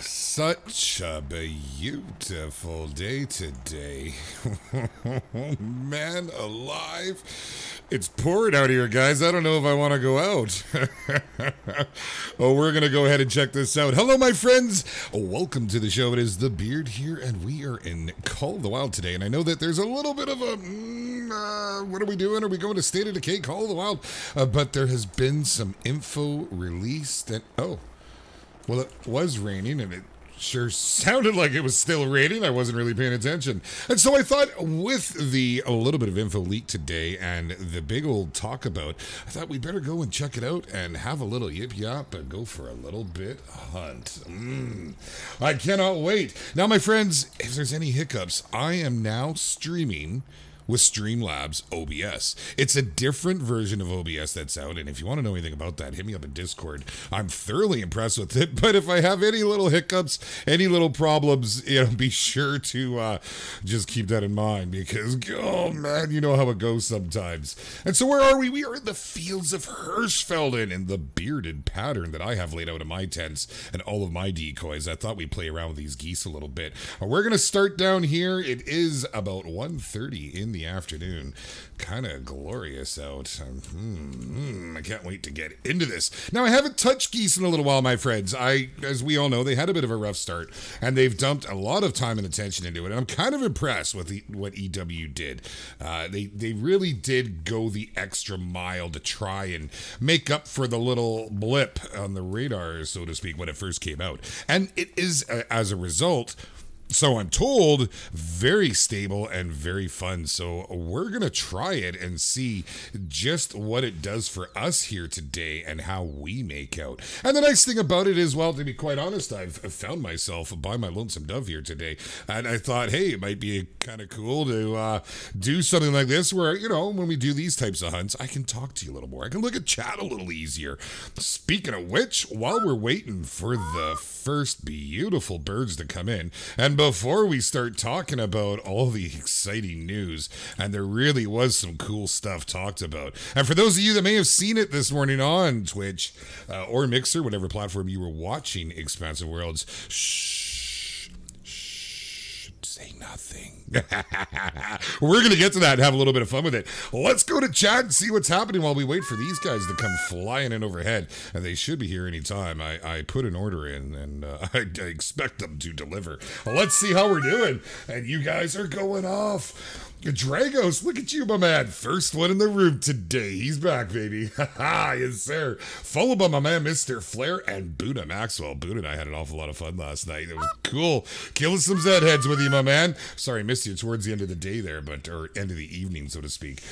Such a beautiful day today. Man alive. It's pouring out here, guys. I don't know if I want to go out. We're going to go ahead and check this out. Hello, my friends. Welcome to the show. It is The Beard here, and we are in Call of the Wild today. And I know that there's a little bit of a, what are we doing? Are we going to State of Decay, Call of the Wild? But there has been some info released that, well, it was raining, and it sure sounded like it was still raining. I wasn't really paying attention. And so I thought with a little bit of info leaked today and the big old talk about, I thought we better go and check it out and have a little yip yap and go for a little bit hunt. I cannot wait. Now, my friends, if there's any hiccups, I am now streaming with Streamlabs OBS. It's a different version of OBS that's out, and if you want to know anything about that, hit me up in Discord. I'm thoroughly impressed with it, but if I have any little hiccups, any little problems, be sure to just keep that in mind, because, oh man, you know how it goes sometimes. And so where are we? We are in the fields of Hirschfelden in the bearded pattern that I have laid out in my tents and all of my decoys. I thought we'd play around with these geese a little bit. We're going to start down here. It is about 1:30 in the afternoon. Kind of glorious out. I can't wait to get into this. Now, I haven't touched geese in a little while, my friends. As we all know, they had a bit of a rough start, and they've dumped a lot of time and attention into it. And I'm kind of impressed with what EW did. They really did go the extra mile to try and make up for the little blip on the radar, so to speak, when it first came out. And it is, as a result, so I'm told, very stable and very fun. So we're going to try it and see just what it does for us here today and how we make out. And the nice thing about it is, well, to be quite honest, I've found myself by my lonesome dove here today. And I thought, hey, it might be kind of cool to do something like this where, when we do these types of hunts, I can talk to you a little more. I can look at chat a little easier. Speaking of which, while we're waiting for the first beautiful birds to come in, and before we start talking about all the exciting news, and there really was some cool stuff talked about. And for those of you that may have seen it this morning on Twitch or Mixer, whatever platform you were watching Expansive Worlds, say nothing. We're going to get to that and have a little bit of fun with it. Let's go to chat and see what's happening while we wait for these guys to come flying in overhead. And they should be here anytime. I put an order in, and I expect them to deliver. Let's see how we're doing. And you guys are going off. Dragos, look at you, my man. First one in the room today. He's back, baby. Yes, sir. Followed by my man, Mr. Flair, and Buddha Maxwell. Buddha and I had an awful lot of fun last night. It was cool. Killing some Zed heads with you, my man. Sorry, I missed you towards the end of the day there, or end of the evening, so to speak.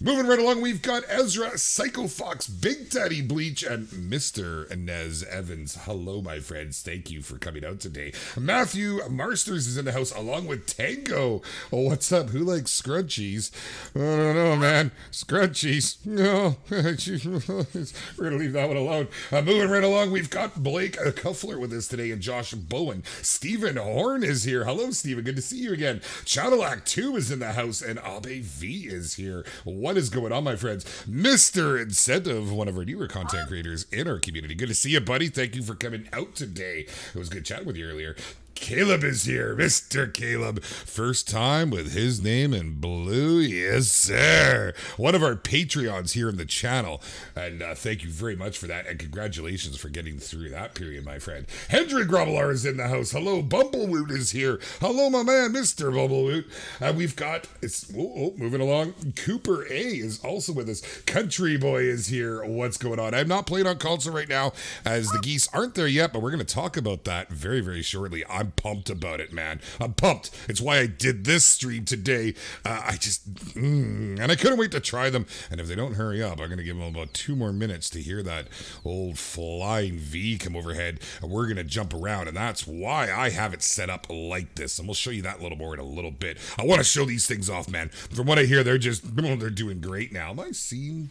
Moving right along, we've got Ezra, Psycho Fox, Big Daddy Bleach, and Mr. Inez Evans. Hello, my friends. Thank you for coming out today. Matthew Marsters is in the house along with Tango. Oh, what's up? Who likes scrunchies? I don't know, man. Scrunchies. No. We're going to leave that one alone. Moving right along, we've got Blake Cuffler with us today and Josh Bowen. Stephen Horn is here. Hello, Stephen. Good to see you again. Cadillac 2 is in the house, and Abe V is here. What is going on, my friends? Mr. Incentive, one of our newer content creators in our community. Good to see you, buddy. Thank you for coming out today. It was good chatting with you earlier. Caleb is here, Mr. Caleb. First time with his name in blue. Yes, sir. One of our Patreons here in the channel. And thank you very much for that. And congratulations for getting through that period, my friend. Hendrik Grobbelaar is in the house. Hello, Bumblewoot is here. Hello, my man, Mr. Bumblewoot. And we've got, moving along, Cooper A is also with us. Country Boy is here. What's going on? I'm not playing on console right now as the geese aren't there yet, but we're going to talk about that very, very shortly. I'm pumped about it, man. I'm pumped. It's why I did this stream today. And I couldn't wait to try them. And if they don't hurry up, I'm going to give them about 2 more minutes to hear that old flying V come overhead. And we're going to jump around. And that's why I have it set up like this. And we'll show you that a little more in a little bit. I want to show these things off, man. From what I hear, they're doing great now. Am I seeing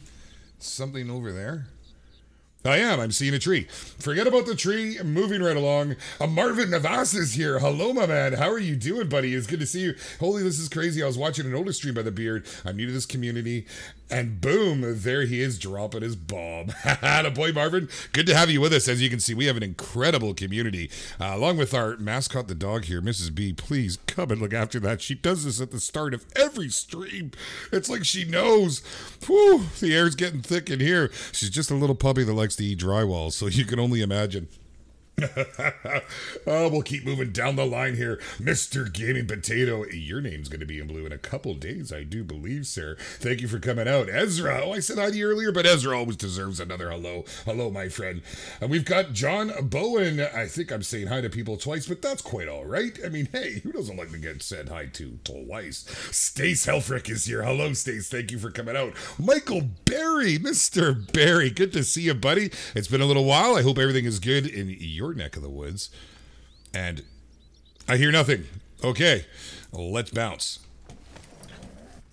something over there? I am. I'm seeing a tree. Forget about the tree. I'm moving right along. Marvin Navas is here. Hello, my man. How are you doing, buddy? It's good to see you. Holy, this is crazy. I was watching an older stream by the Beard. I'm new to this community. And boom, there he is dropping his bomb. Boy, Marvin. Good to have you with us. As you can see, we have an incredible community. Along with our mascot, the dog here, Mrs. B. Please come and look after that. She does this at the start of every stream. It's like she knows. Whew, the air's getting thick in here. She's just a little puppy that likes to eat drywall, so you can only imagine. Oh, we'll keep moving down the line here. Mr. Gaming Potato, your name's going to be in blue in a couple days, I do believe, sir. Thank you for coming out. Ezra, I said hi to you earlier, but Ezra always deserves another hello. Hello, my friend. And we've got John Bowen. I think I'm saying hi to people twice, but that's quite all right. I mean, hey, who doesn't like to get said hi to twice? Stace Helfrich is here. Hello, Stace. Thank you for coming out. Michael Barry, Mr. Barry, good to see you, buddy. It's been a little while. I hope everything is good in your neck of the woods. And I hear nothing. Okay, let's bounce.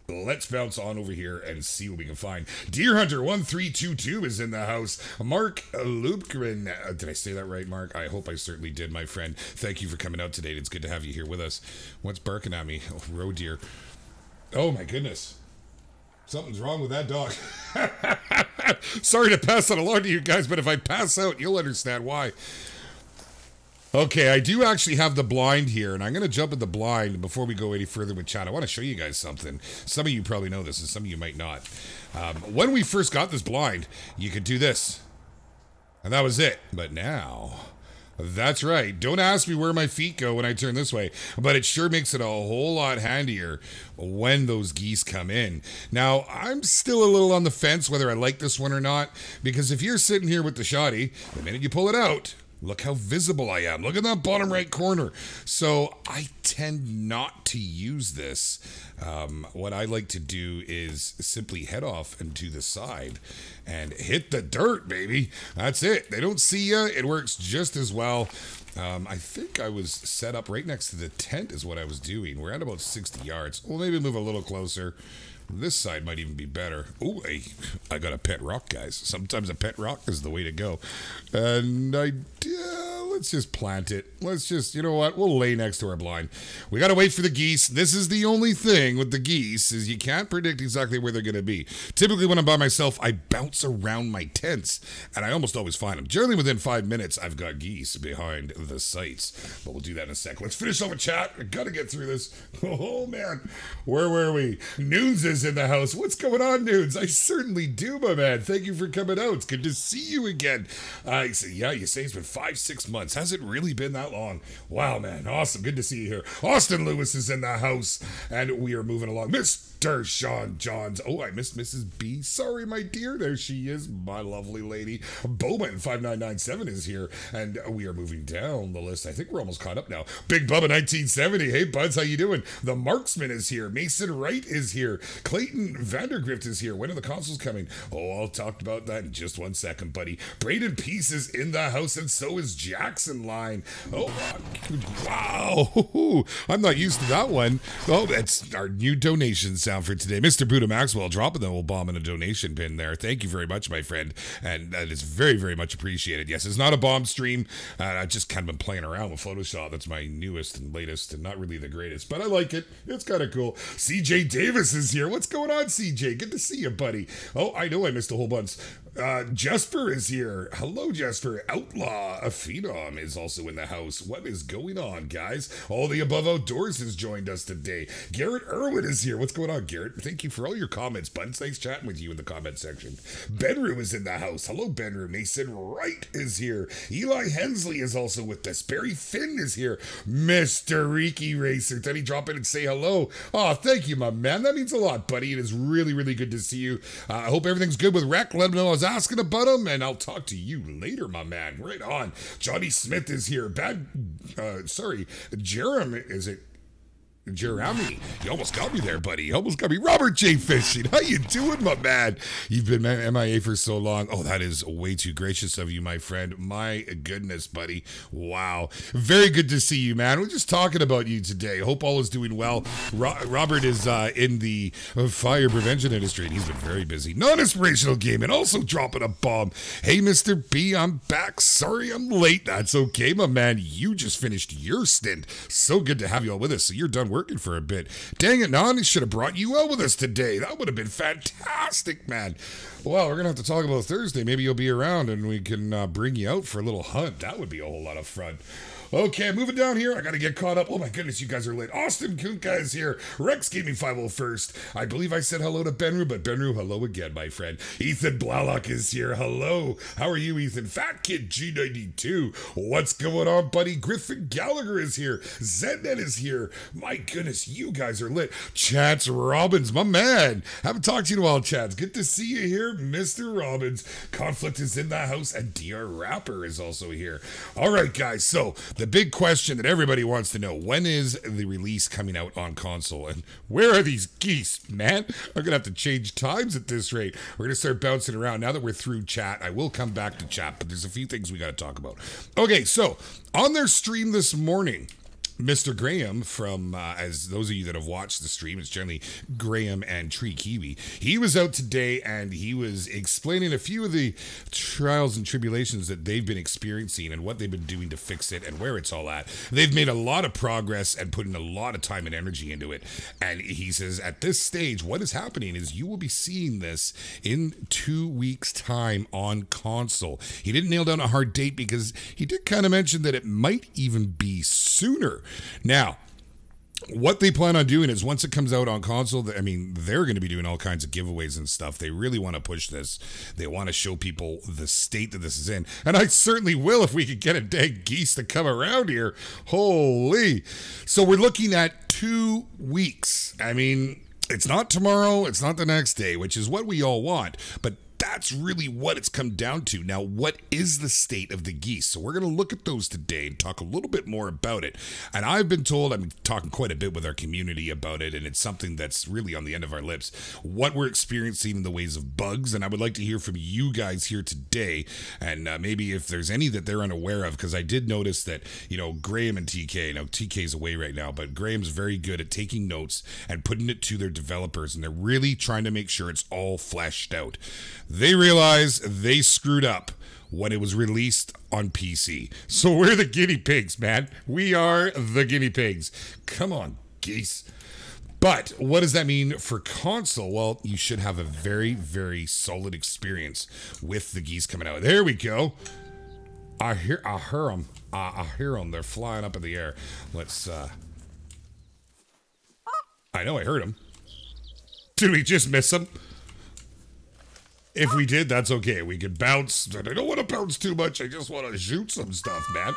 Let's bounce on over here and see what we can find. Deer Hunter 1322 is in the house. Mark Lubgren. Did I say that right, Mark? I hope I certainly did, my friend. Thank you for coming out today. It's good to have you here with us. What's barking at me? Oh, roe deer. Oh, my goodness. Something's wrong with that dog. Sorry to pass that along to you guys, but if I pass out, you'll understand why. Okay, I do actually have the blind here, and I'm going to jump in the blind before we go any further with chat. I want to show you guys something. Some of you probably know this, and some of you might not. When we first got this blind, you could do this, and that was it. But now, that's right. Don't ask me where my feet go when I turn this way, but it sure makes it a whole lot handier when those geese come in. Now, I'm still a little on the fence whether I like this one or not, because if you're sitting here with the shotty, the minute you pull it out, look how visible I am. Look at that bottom right corner. So I tend not to use this. What I like to do is simply head off and to the side and hit the dirt, baby. That's it. They don't see you. It works just as well. I think I was set up right next to the tent is what I was doing. We're at about 60 yards. We'll maybe move a little closer. This side might even be better. Oh, hey, I got a pet rock, guys. Sometimes a pet rock is the way to go. And let's just plant it. Let's just, you know what? We'll lay next to our blind. We got to wait for the geese. This is the only thing with the geese is you can't predict exactly where they're going to be. Typically when I'm by myself, I bounce around my tents, and I almost always find them. Generally within 5 minutes, I've got geese behind the sights. But we'll do that in a sec. Let's finish off with chat. I got to get through this. Oh, man. Where were we? Noons is in the house. What's going on, Nudes? I certainly do, my man. Thank you for coming out. It's good to see you again. I say, yeah, you say it's been 5-6 months. Has it really been that long? Wow, man. Awesome. Good to see you here. Austin Lewis is in the house, and we are moving along. Mr. Shawn Johns. Oh, I missed Mrs. B. Sorry, my dear. There she is, my lovely lady. Bowman 5997 is here, and we are moving down the list. I think we're almost caught up now. Big Bubba 1970. Hey, buds, how you doing? The Marksman is here. Mason Wright is here. Clayton Vandergrift is here. When are the consoles coming? Oh, I'll talk about that in just 1 second, buddy. Braden Peace is in the house, and so is Jackson Line. Oh, wow. I'm not used to that one. Oh, that's our new donation sound for today. Mr. Buddha Maxwell dropping the old bomb in a donation pin there. Thank you very much, my friend. And that is very, very much appreciated. Yes, it's not a bomb stream. I've just kind of been playing around with Photoshop. That's my newest and latest and not really the greatest, but I like it. It's kind of cool. CJ Davis is here. What's going on, CJ? Good to see you, buddy. Oh, I know I missed a whole bunch. Jesper is here. Hello, Jesper. Outlaw, a phenom, is also in the house. What is going on, guys? All the above outdoors has joined us today. Garrett Irwin is here. What's going on, Garrett? Thank you for all your comments, buds. Thanks chatting with you in the comment section. Benru is in the house. Hello, Benru. Mason Wright is here. Eli Hensley is also with us. Barry Finn is here. Mr. ReekyRacer. Did he drop in and say hello? Oh, thank you, my man. That means a lot, buddy. It is really, really good to see you. I hope everything's good with Rek. Let him know I was asking about him, and I'll talk to you later, my man. Right on. Johnny Smith is here. Jerem, is it? Jeremy, you almost got me there, buddy. You almost got me. Robert J. Fishing, how you doing, my man? You've been MIA for so long. Oh, that is way too gracious of you, my friend. My goodness, buddy. Wow. Very good to see you, man. We're just talking about you today. Hope all is doing well. Robert is in the fire prevention industry, and he's been very busy. Non-inspirational gaming, also dropping a bomb. Hey, Mr. B, I'm back. Sorry I'm late. That's okay, my man. You just finished your stint. So good to have you all with us. So you're done working for a bit. Dang it, Non, should have brought you out with us today. That would have been fantastic, man. Well, we're going to have to talk about Thursday. Maybe you'll be around and we can bring you out for a little hunt. That would be a whole lot of fun. Okay, moving down here. I got to get caught up. Oh my goodness, you guys are late. Austin Kunka is here. Rex gave me 501st. I believe I said hello to Benru, but Benru, hello again, my friend. Ethan Blalock is here. Hello. How are you, Ethan? Fat Kid G92. What's going on, buddy? Griffin Gallagher is here. Zednet is here. My goodness, you guys are lit. Chance Robbins, my man. Haven't talked to you in a while, Chance. Good to see you here, Mr. Robbins. Conflict is in the house, and DR Rapper is also here. All right, guys, so the big question that everybody wants to know, when is the release coming out on console? And where are these geese, man? I'm going to have to change times at this rate. We're going to start bouncing around. Now that we're through chat, I will come back to chat, but there's a few things we got to talk about. Okay, so on their stream this morning, Mr. Graham from, as those of you that have watched the stream, it's generally Graham and Tree Kiwi. He was out today and he was explaining a few of the trials and tribulations that they've been experiencing and what they've been doing to fix it and where it's all at. They've made a lot of progress and put in a lot of time and energy into it. And he says at this stage, what is happening is you will be seeing this in 2 weeks' time on console. He didn't nail down a hard date because he did kind of mention that it might even be sooner. Now, what they plan on doing is once it comes out on console, I mean, they're going to be doing all kinds of giveaways and stuff. They really want to push this. They want to show people the state that this is in. And I certainly will if we could get a dang geese to come around here. Holy. So we're looking at 2 weeks. I mean, it's not tomorrow. It's not the next day, which is what we all want. But that's really what it's come down to. Now, what is the state of the geese? So we're going to look at those today and talk a little bit more about it. And I've been told, I'm talking quite a bit with our community about it, and it's something that's really on the end of our lips, what we're experiencing in the ways of bugs. And I would like to hear from you guys here today, and maybe if there's any that they're unaware of, because I did notice that, you know, Graham and TK, now TK's away right now, but Graham's very good at taking notes and putting it to their developers, and they're really trying to make sure it's all fleshed out. They realize they screwed up when it was released on PC. So we're the guinea pigs, man. We are the guinea pigs. Come on, geese. But what does that mean for console? Well, you should have a very, very solid experience with the geese coming out. There we go. I hear them. I hear them. They're flying up in the air. Let's, I know I heard them. Did we just miss them? If we did, that's okay. We could bounce. I don't want to bounce too much. I just want to shoot some stuff, man.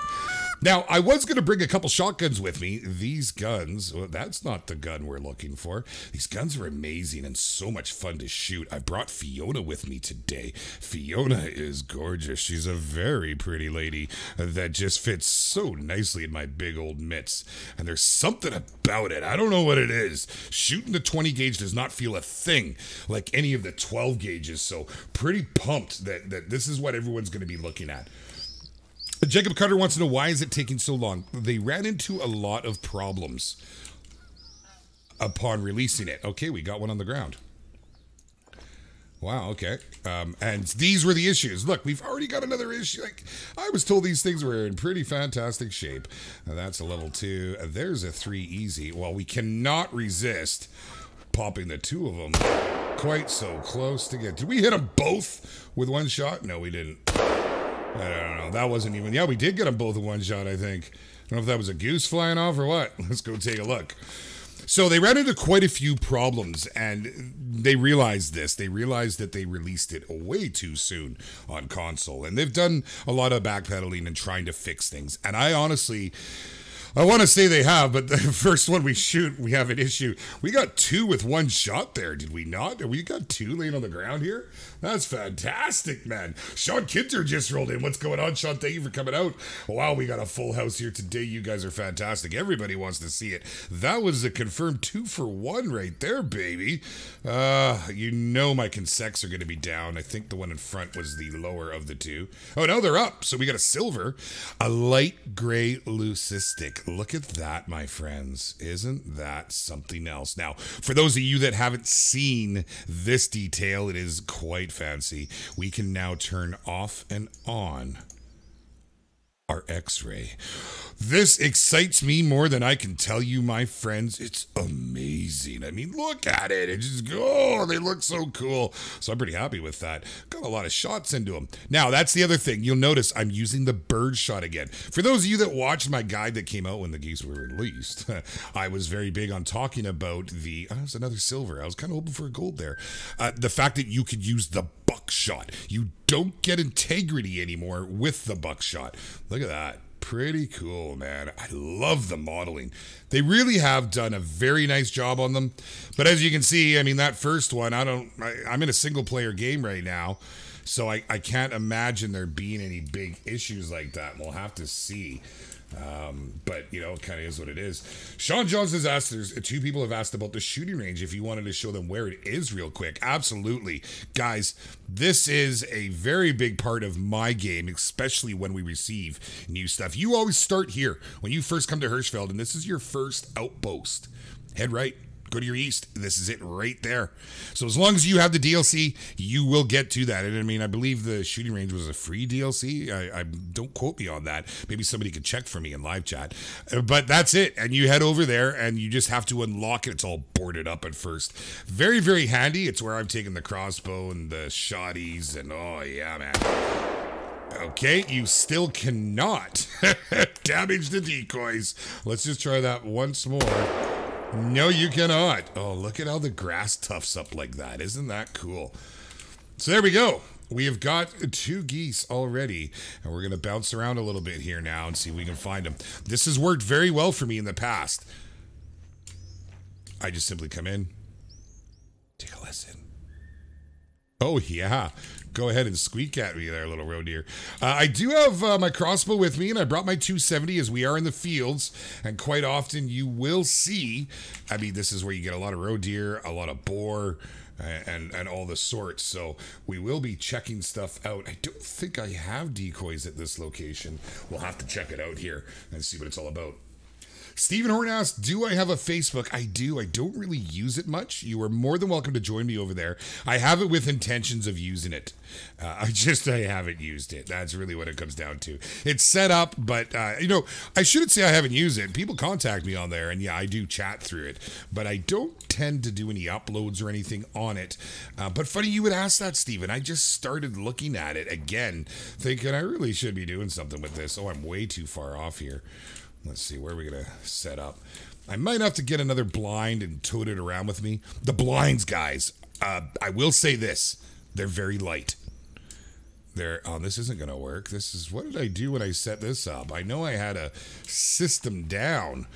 Now, I was going to bring a couple shotguns with me. These guns, well, that's not the gun we're looking for. These guns are amazing and so much fun to shoot. I brought Fiona with me today. Fiona is gorgeous. She's a very pretty lady that just fits so nicely in my big old mitts. And there's something about it. I don't know what it is. Shooting the 20 gauge does not feel a thing like any of the 12 gauges. So pretty pumped that this is what everyone's going to be looking at. Jacob Carter wants to know, why is it taking so long? They ran into a lot of problems upon releasing it. Okay, we got one on the ground. Wow, okay. And these were the issues. Look, we've already got another issue. Like, I was told these things were in pretty fantastic shape. That's a level 2. There's a 3 easy. Well, we cannot resist popping the 2 of them quite so close together. Did we hit them both with one shot? No, we didn't. I don't know. That wasn't even... Yeah, we did get them both in one shot, I think. I don't know if that was a goose flying off or what. Let's go take a look. So they ran into quite a few problems, and they realized this. They realized that they released it way too soon on console. And they've done a lot of backpedaling and trying to fix things. And I honestly... I want to say they have, but the first one we shoot, we have an issue. We got 2 with 1 shot there, did we not? We got 2 laying on the ground here? That's fantastic, man. Sean Kinter just rolled in. What's going on, Sean? Thank you for coming out. Wow, we got a full house here today. You guys are fantastic. Everybody wants to see it. That was a confirmed 2 for 1 right there, baby. You know my consecs are going to be down. I think the one in front was the lower of the 2. Oh, no, they're up. So we got a silver, a light gray leucistic. Look at that, my friends. Isn't that something else? Now, for those of you that haven't seen this detail, it is quite fancy. We can now turn off and on our X-ray. This excites me more than I can tell you, my friends. It's amazing. I mean, look at it. It just, oh, they look so cool. So I'm pretty happy with that. Got a lot of shots into them. Now, that's the other thing. You'll notice I'm using the bird shot again. For those of you that watched my guide that came out when the geese were released, I was very big on talking about the, oh, it's another silver. I was kind of hoping for a gold there. The fact that you could use the buckshot. You don't get integrity anymore with the buckshot. Look at that. Pretty cool, man. I love the modeling. They really have done a very nice job on them. But as you can see, I mean, that first one, I'm in a single player game right now, so I can't imagine there being any big issues like that. We'll have to see. But, you know, it kind of is what it is. Shawn Johns has asked, there's 2 people have asked about the shooting range, if you wanted to show them where it is real quick. Absolutely. Guys, this is a very big part of my game, especially when we receive new stuff. You always start here. When you first come to Hirschfelden, this is your first outpost. Head right. Go to your east. This is it right there. So as long as you have the DLC, you will get to that. And I mean, I believe the shooting range was a free DLC. I don't quote me on that. Maybe somebody could check for me in live chat. But that's it. And you head over there and you just have to unlock it. It's all boarded up at first. Very, very handy. It's where I've taken the crossbow and the shotties and oh yeah, man. Okay, you still cannot damage the decoys. Let's just try that once more. No, you cannot. Oh, look at how the grass tufts up like that. Isn't that cool? So there we go. We have got 2 geese already, and we're going to bounce around a little bit here now and see if we can find them. This has worked very well for me in the past. I just simply come in, take a listen. Oh, yeah. Go ahead and squeak at me there, little roe deer. I do have my crossbow with me, and I brought my 270 as we are in the fields. And quite often you will see, I mean, this is where you get a lot of roe deer, a lot of boar, and all the sorts. So we will be checking stuff out. I don't think I have decoys at this location. We'll have to check it out here and see what it's all about. Stephen Horn asks, do I have a Facebook? I do. I don't really use it much. You are more than welcome to join me over there. I have it with intentions of using it. I haven't used it. That's really what it comes down to. It's set up, but, you know, I shouldn't say I haven't used it. People contact me on there, and yeah, I do chat through it. But I don't tend to do any uploads or anything on it. But funny you would ask that, Stephen. I just started looking at it again, thinking I really should be doing something with this. Oh, I'm way too far off here. Let's see, where are we going to set up? I might have to get another blind and tote it around with me. The blinds, guys, I will say this. They're very light. Oh, this isn't going to work. What did I do when I set this up? I know I had a system down.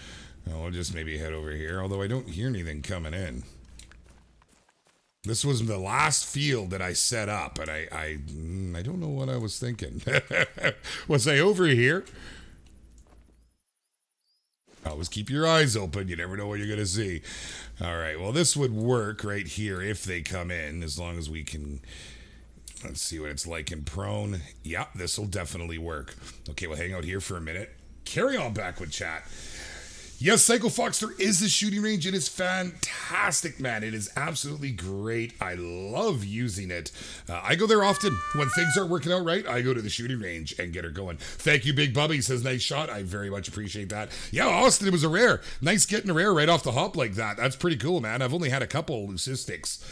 I'll just maybe head over here, although I don't hear anything coming in. This was the last field that I set up, and I don't know what I was thinking. Was I over here? Always keep your eyes open. You never know what you're going to see. All right. Well, this would work right here if they come in, as long as we can. Let's see what it's like in prone. Yeah, this will definitely work. Okay, we'll hang out here for a minute. Carry on back with chat. Yes, Psycho Fox, there is a shooting range. It is fantastic, man. It is absolutely great. I love using it. I go there often. When things aren't working out right, I go to the shooting range and get her going. Thank you, Big Bubby. He says, nice shot. I very much appreciate that. Yeah, Austin, it was a rare. Nice getting a rare right off the hop like that. That's pretty cool, man. I've only had a couple leucistics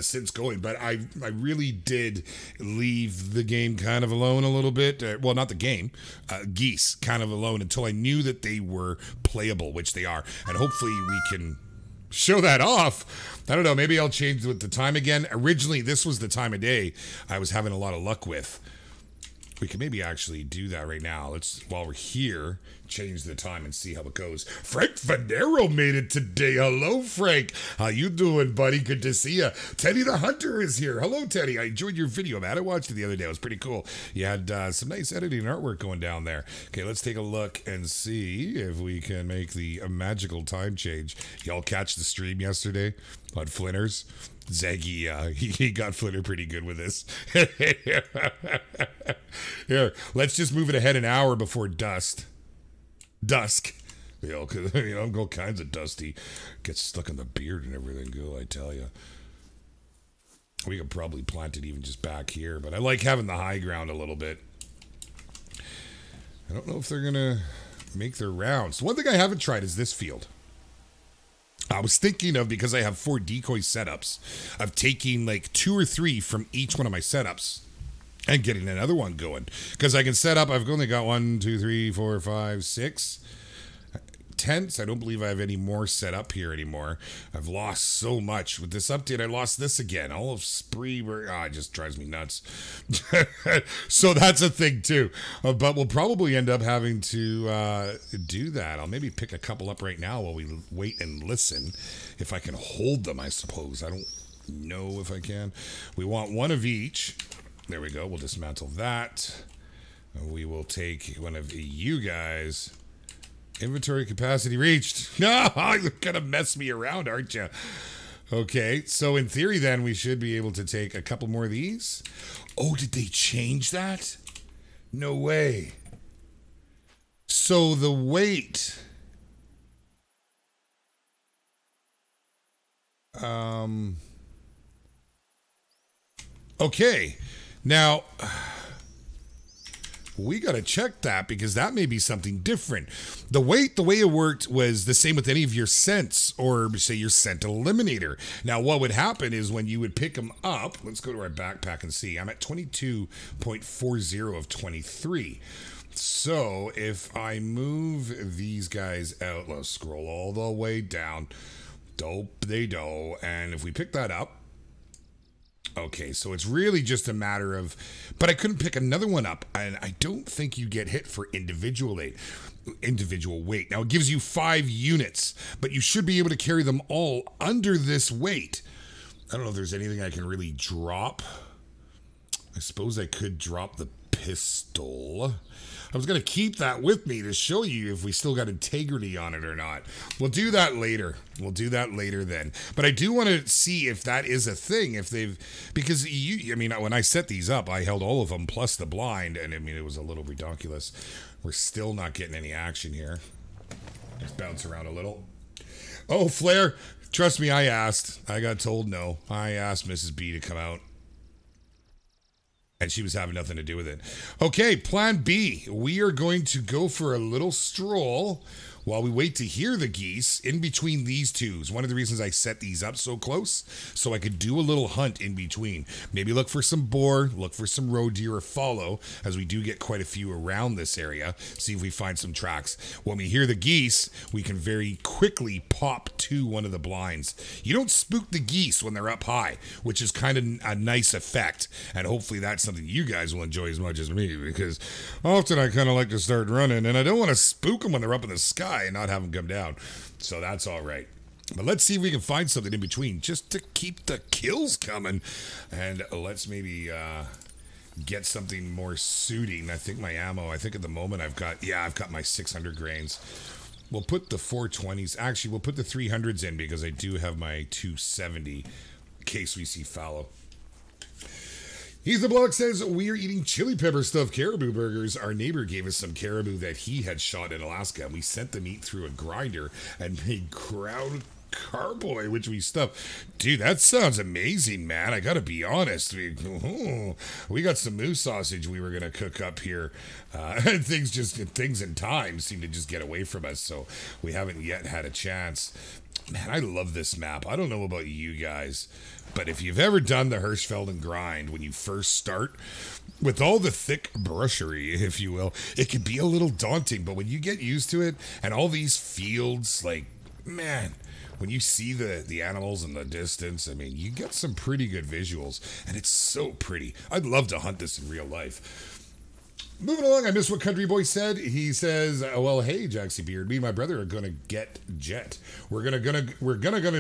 since going, but I really did leave the game kind of alone a little bit. Well, not the game. Geese kind of alone until I knew that they were playable, which they are, and hopefully we can show that off. I don't know, maybe I'll change with the time again. Originally, this was the time of day I was having a lot of luck with We can maybe actually do that right now. Let's, while we're here, change the time and see how it goes. Frank Fanero made it today. Hello, Frank. How you doing, buddy? Good to see you. Teddy the Hunter is here. Hello, Teddy. I enjoyed your video, man. I watched it the other day. It was pretty cool. You had some nice editing and artwork going down there. Okay, let's take a look and see if we can make the magical time change. Y'all catch the stream yesterday on Flinters? Zaggy, he got Flinter pretty good with this. Here, let's just move it ahead an hour before dusk. You know, because I'm all kinds of dusty. Gets stuck in the beard and everything, girl, I tell you. We could probably plant it even just back here, but I like having the high ground a little bit. I don't know if they're going to make their rounds. One thing I haven't tried is this field. I was thinking of, because I have 4 decoy setups, of taking like 2 or 3 from each one of my setups and getting another one going. Because I can set up, I've only got 1, 2, 3, 4, 5, 6 tents. I don't believe I have any more set up here anymore. I've lost so much. With this update, I lost this again. All of spree, it just drives me nuts. So that's a thing too. But we'll probably end up having to do that. I'll maybe pick a couple up right now while we wait and listen. If I can hold them, I suppose. I don't know if I can. We want 1 of each. There we go. We'll dismantle that. We will take one of you guys. Inventory capacity reached. No, you're going to mess me around, aren't you? Okay, so in theory then, we should be able to take a couple more of these. Oh, did they change that? No way. So the weight... Okay, now... We got to check that, because that may be something different. The weight, the way it worked was the same with any of your scents, or say your scent eliminator. Now, what would happen is when you would pick them up, let's go to our backpack and see. I'm at 22.40 of 23. So if I move these guys out, let's scroll all the way down. Dope, they do. And if we pick that up, okay, so it's really just a matter of, but I couldn't pick another one up, and I don't think you get hit for individual weight. Now, it gives you 5 units, but you should be able to carry them all under this weight. I don't know if there's anything I can really drop. I suppose I could drop the pistol. I was going to keep that with me to show you if we still got integrity on it or not. We'll do that later. We'll do that later then. But I do want to see if that is a thing, if they've, because I mean, when I set these up, I held all of them plus the blind, and I mean, it was a little ridiculous. We're still not getting any action here. Just bounce around a little. Oh, Flair, trust me, I asked. I got told no. I asked Mrs. B to come out, and she was having nothing to do with it. Okay, plan B. We are going to go for a little stroll while we wait to hear the geese in between these twos. One of the reasons I set these up so close, so I could do a little hunt in between. Maybe look for some boar, look for some roe deer or fallow, as we do get quite a few around this area. See if we find some tracks. When we hear the geese, we can very quickly pop to one of the blinds. You don't spook the geese when they're up high, which is kind of a nice effect. And hopefully that's something you guys will enjoy as much as me, because often I kind of like to start running, and I don't want to spook them when they're up in the sky and not have them come down. So that's all right. But let's see if we can find something in between just to keep the kills coming. And let's maybe get something more suiting. I think my ammo, I think at the moment I've got my 600 grains. We'll put the 420s. Actually, we'll put the 300s in, because I do have my 270 in case we see fallow. Heath the Block says, we are eating chili pepper stuffed caribou burgers. Our neighbor gave us some caribou that he had shot in Alaska, and we sent the meat through a grinder and made ground carboy, which we stuffed. Dude, that sounds amazing, man. I gotta be honest. We got some moose sausage we were gonna cook up here. Things and time seem to just get away from us, so we haven't yet had a chance. Man, I love this map. I don't know about you guys, but if you've ever done the Hirschfelden grind when you first start, with all the thick brushery, if you will, it can be a little daunting, but when you get used to it, and all these fields, like, man, when you see the animals in the distance, I mean, you get some pretty good visuals, and it's so pretty. I'd love to hunt this in real life. Moving along, I missed what Country Boy said. He says, well, hey, Jaxie Beard, me and my brother are gonna get jet. We're gonna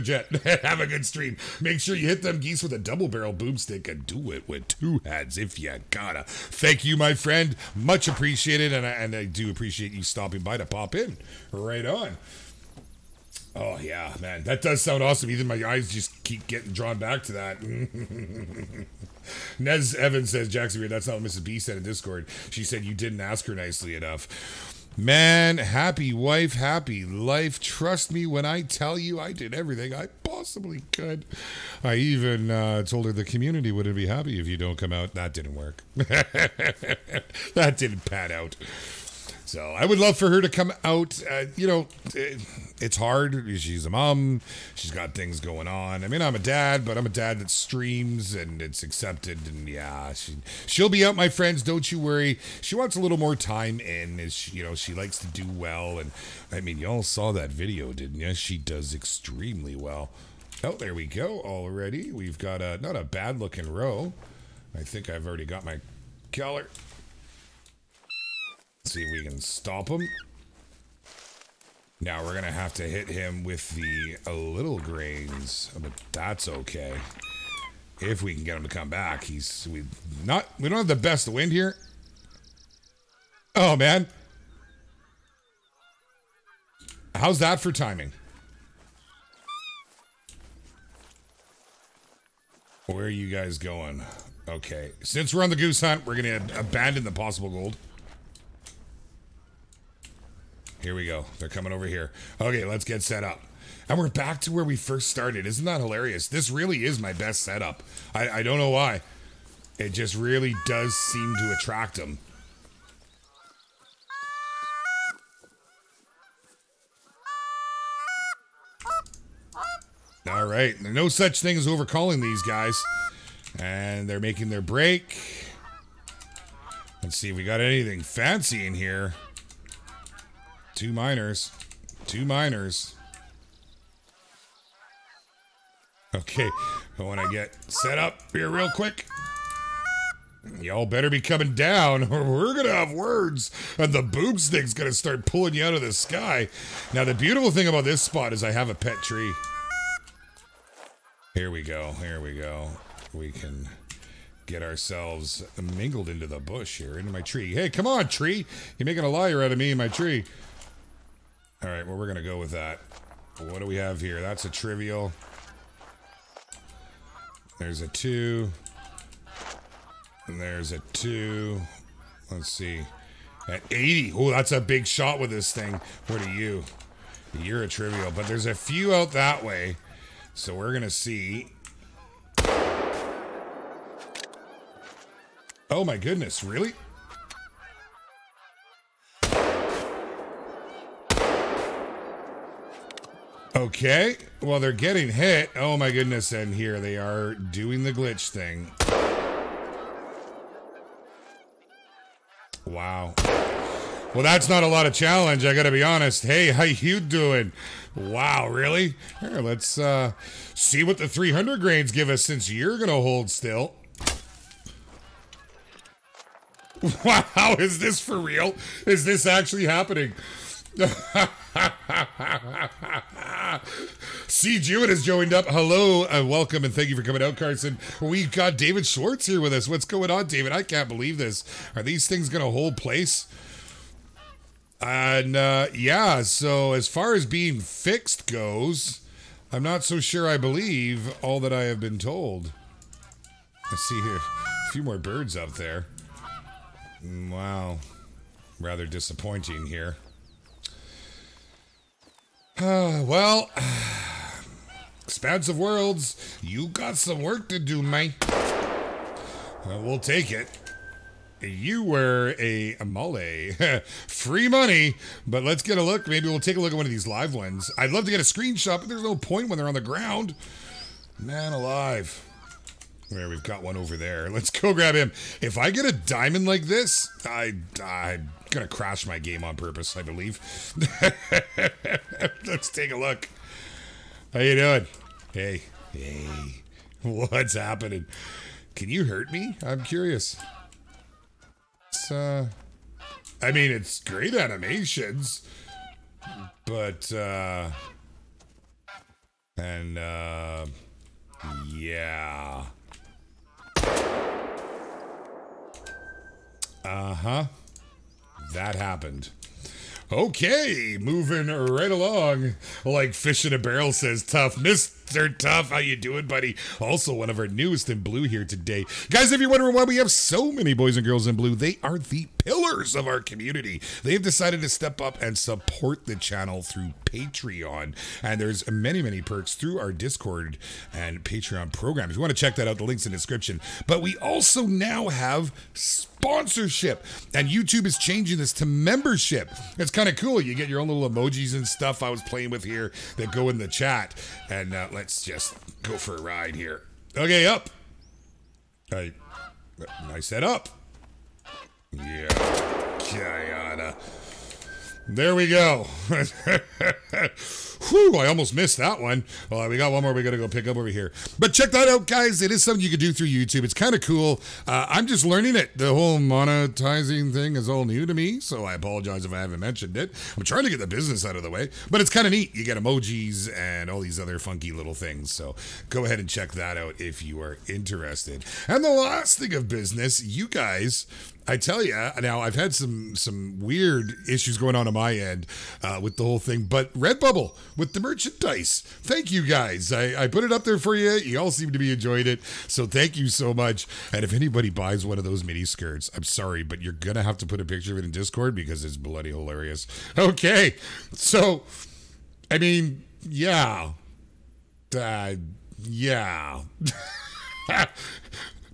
jet. Have a good stream. Make sure you hit them geese with a double barrel boomstick and do it with 2 hands if you gotta. Thank you, my friend. Much appreciated, and I do appreciate you stopping by to pop in. Right on. Oh, yeah, man. That does sound awesome. Even my eyes just keep getting drawn back to that. Nez Evans says, Jackson Beard, that's not what Mrs. B said in Discord. She said you didn't ask her nicely enough. Man, happy wife, happy life. Trust me when I tell you I did everything I possibly could. I even told her the community wouldn't be happy if you don't come out. That didn't work. That didn't pan out. So I would love for her to come out. You know, it's hard. She's a mom. She's got things going on. I mean, I'm a dad, but I'm a dad that streams and it's accepted. And yeah, she'll be out, my friends. Don't you worry. She wants a little more time in. You know, she likes to do well. And I mean, y'all saw that video, didn't you? She does extremely well. Oh, there we go. Already, we've got not a bad looking row. I think I've already got my color. See if we can stop him. Now we're gonna have to hit him with the little grains, but that's okay. If we can get him to come back, we don't have the best wind here. Oh man, how's that for timing? Where are you guys going? Okay, since we're on the goose hunt, we're gonna abandon the possible gold. Here we go. They're coming over here. Okay, let's get set up. And we're back to where we first started. Isn't that hilarious? This really is my best setup. I don't know why. It just really does seem to attract them. All right. No such thing as overcalling these guys. And they're making their break. Let's see if we got anything fancy in here. 2 minors. 2 minors. Okay, I want to get set up here real quick. Y'all better be coming down or we're going to have words and the boomstick's going to start pulling you out of the sky. Now, the beautiful thing about this spot is I have a pet tree. Here we go. Here we go. We can get ourselves mingled into the bush here, into my tree. Hey, come on, tree. You're making a liar out of me and my tree. All right, well, we're going to go with that. What do we have here? That's a trivial. There's a 2. And there's a 2. Let's see. At 80. Oh, that's a big shot with this thing. What are you? You're a trivial. But there's a few out that way. So we're going to see. Oh, my goodness. Really? Okay, well, they're getting hit. Oh my goodness, and here they are doing the glitch thing. Wow. Well, that's not a lot of challenge, I gotta be honest. Hey, how you doing? Wow, really? Here, let's see what the 300 grains give us since you're gonna hold still. Wow, is this for real? Is this actually happening? C. Jewett has joined up. Hello and welcome and thank you for coming out, Carson. We've got David Schwartz here with us. What's going on, David? I can't believe this. Are these things going to hold place? And yeah, so as far as being fixed goes, I'm not so sure I believe all that I have been told. Let's see here. A few more birds up there. Wow. Rather disappointing here. Well, expansive worlds, you got some work to do, mate. We'll take it. You were a mole. Free money, but let's get a look. Maybe we'll take a look at one of these live ones. I'd love to get a screenshot, but there's no point when they're on the ground. Man alive. There, we've got one over there. Let's go grab him. If I get a diamond like this, I'm gonna crash my game on purpose, I believe. Let's take a look. How you doing? Hey. What's happening? Can you hurt me? I'm curious. I mean, it's great animations, but, yeah. Uh-huh. That happened. Okay, moving right along. Like Fish in a Barrel says, Tough. Mr. Tough, how you doing, buddy? Also, one of our newest in blue here today. Guys, if you're wondering why we have so many boys and girls in blue, they are the pillars of our community. They've decided to step up and support the channel through Patreon. And there's many, many perks through our Discord and Patreon programs. If you want to check that out, the link's in the description. But we also now have sponsorship. And YouTube is changing this to membership. It's kind of cool. You get your own little emojis and stuff I was playing with here that go in the chat. And let's just go for a ride here. Okay, up. I said up. Yeah. Guyana. There we go. Whew, I almost missed that one. Well, we got one more we got to go pick up over here. But check that out, guys. It is something you can do through YouTube. It's kind of cool. I'm just learning it. The whole monetizing thing is all new to me, so I apologize if I haven't mentioned it. I'm trying to get the business out of the way, but it's kind of neat. You get emojis and all these other funky little things, so go ahead and check that out if you are interested. And the last thing of business, you guys, I tell you, now I've had some weird issues going on my end with the whole thing, but Redbubble with the merchandise. Thank you guys. I put it up there for you. You all seem to be enjoying it, so thank you so much. And if anybody buys one of those mini skirts, I'm sorry, but you're gonna have to put a picture of it in Discord because it's bloody hilarious. Okay, so I mean, yeah.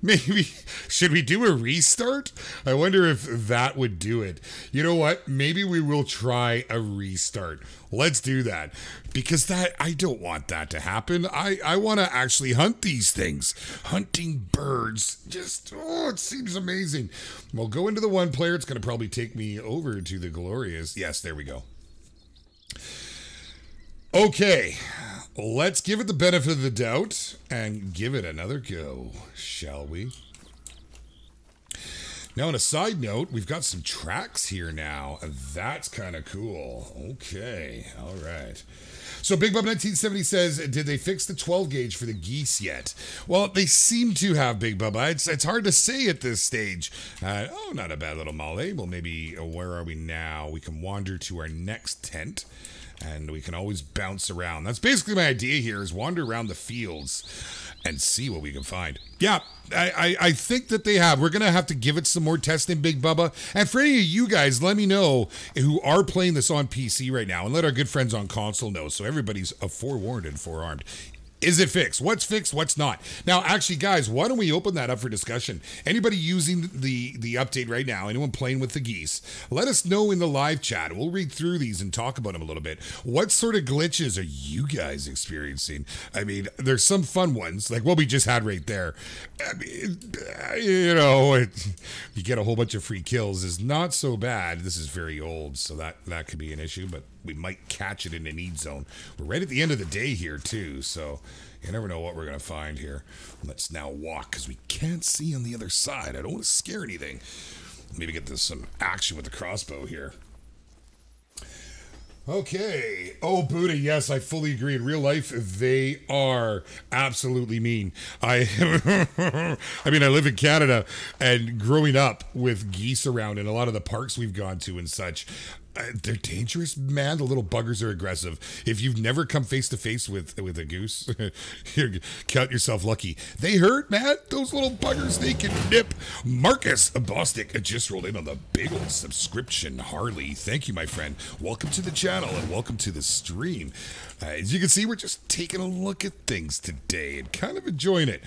Maybe, should we do a restart? I wonder if that would do it. You know what? Maybe we will try a restart. Let's do that. Because I don't want that to happen. I want to actually hunt these things. Hunting birds, just, it seems amazing. We'll go into the one player. It's going to probably take me over to the glorious. Yes, there we go. Okay. Let's give it the benefit of the doubt and give it another go, shall we? Now, on a side note, we've got some tracks here now. That's kind of cool. Okay, all right. So Big Bub 1970 says, did they fix the 12 gauge for the geese yet? Well, they seem to have, Big Bubba. It's hard to say at this stage. Oh, not a bad little mole. Well, maybe, where are we now? We can wander to our next tent. And we can always bounce around. That's basically my idea here, is wander around the fields and see what we can find. Yeah, I think that they have. We're going to have to give it some more testing, Big Bubba. And for any of you guys, let me know who are playing this on PC right now. And let our good friends on console know, so everybody's forewarned and forearmed. Is it fixed? What's fixed? What's not? Now, actually, guys, why don't we open that up for discussion? Anybody using the update right now, anyone playing with the geese, let us know in the live chat. We'll read through these and talk about them a little bit. What sort of glitches are you guys experiencing? I mean, there's some fun ones, like what we just had right there. I mean, you know, you get a whole bunch of free kills is not so bad. This is very old, so that could be an issue, but we might catch it in the need zone. We're right at the end of the day here, too, so you never know what we're going to find here. Let's now walk, because we can't see on the other side. I don't want to scare anything. Maybe get some action with the crossbow here. Okay. Oh, Buddha, yes, I fully agree. In real life, they are absolutely mean. I mean, I live in Canada, and growing up with geese around in a lot of the parks we've gone to and such, they're dangerous, man. The little buggers are aggressive. If you've never come face to face with a goose, you count yourself lucky. They hurt, man. Those little buggers, they can nip. Marcus Bostic just rolled in on the big old subscription. Harley, thank you, my friend. Welcome to the channel and welcome to the stream. As you can see, we're just taking a look at things today and kind of enjoying it.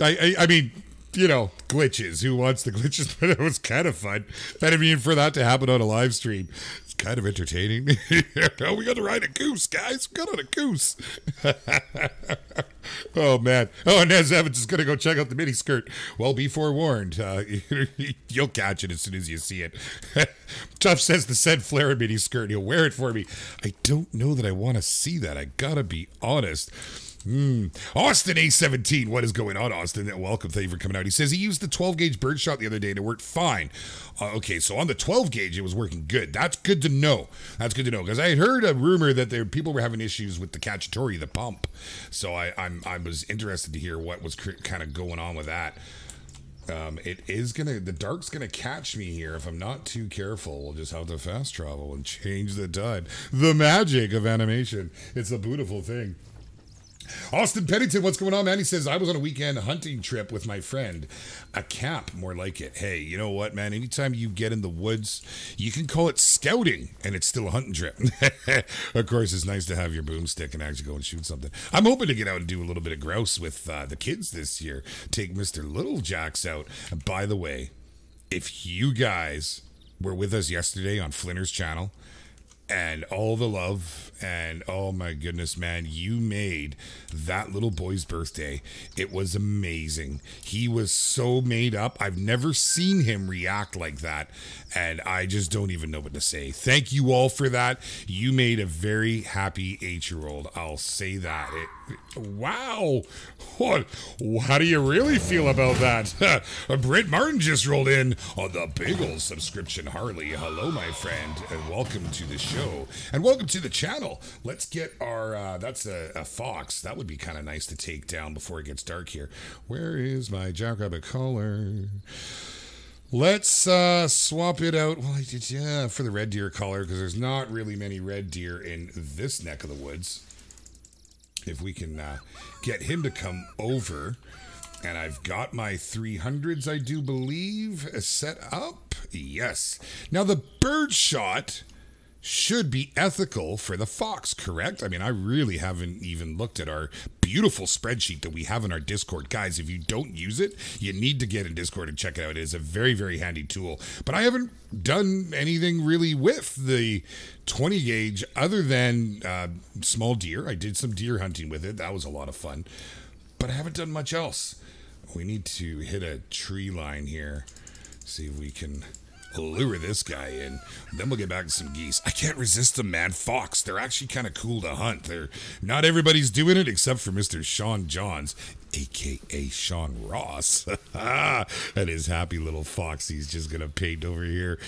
I mean, you know, glitches. Who wants the glitches? But it was kind of fun. I mean, for that to happen on a live stream, it's kind of entertaining. Oh, we got to ride a goose, guys. We got on a goose. Oh, man. Oh, and Nez Evans is going to go check out the mini skirt. Well, be forewarned. You'll catch it as soon as you see it. Tough says the said flare mini skirt. He'll wear it for me. I don't know that I want to see that. I got to be honest. Austin A17, what is going on, Austin? Welcome, thank you for coming out. He says he used the 12 gauge bird shot the other day and it worked fine. Okay, so on the 12 gauge, it was working good. That's good to know. That's good to know, because I had heard a rumor that people were having issues with the Cacciatore, the pump. So I was interested to hear what was kind of going on with that. The dark's gonna catch me here if I'm not too careful. We'll just have to fast travel and change the time. The magic of animation. It's a beautiful thing. Austin Pennington, what's going on, man? He says, I was on a weekend hunting trip with my friend. A camp, more like it. Hey, you know what, man? Anytime you get in the woods, you can call it scouting, and it's still a hunting trip. Of course, it's nice to have your boomstick and actually go and shoot something. I'm hoping to get out and do a little bit of grouse with the kids this year. Take Mr. Little Jacks out. And by the way, if you guys were with us yesterday on Flinter's channel, and all the love, and oh my goodness, man, you made that little boy's birthday. It was amazing. He was so made up. I've never seen him react like that, and I just don't even know what to say. Thank you all for that. You made a very happy 8-year-old. I'll say that. Wow. What? How do you really feel about that? Britt Martin just rolled in on the Bagel subscription. Harley, hello, my friend, and welcome to the show, and welcome to the channel. Let's get our, that's a fox. That would be kind of nice to take down before it gets dark here. Where is my jackrabbit collar? Let's swap it out. Well, yeah, for the red deer collar, because there's not really many red deer in this neck of the woods. If we can get him to come over. And I've got my 300s, I do believe, set up. Yes. Now, the bird shot should be ethical for the fox, correct? I mean, I really haven't even looked at our beautiful spreadsheet that we have in our Discord. Guys, if you don't use it, you need to get in Discord and check it out. It is a very, very handy tool. But I haven't done anything really with the 20 gauge other than small deer. I did some deer hunting with it. That was a lot of fun. But I haven't done much else. We need to hit a tree line here. See if we can lure this guy in. Then we'll get back to some geese. I can't resist them, man. Fox, they're actually kind of cool to hunt. Not everybody's doing it except for Mr. Shawn Johns, a.k.a. Sean Ross. And his happy little fox he's just going to paint over here.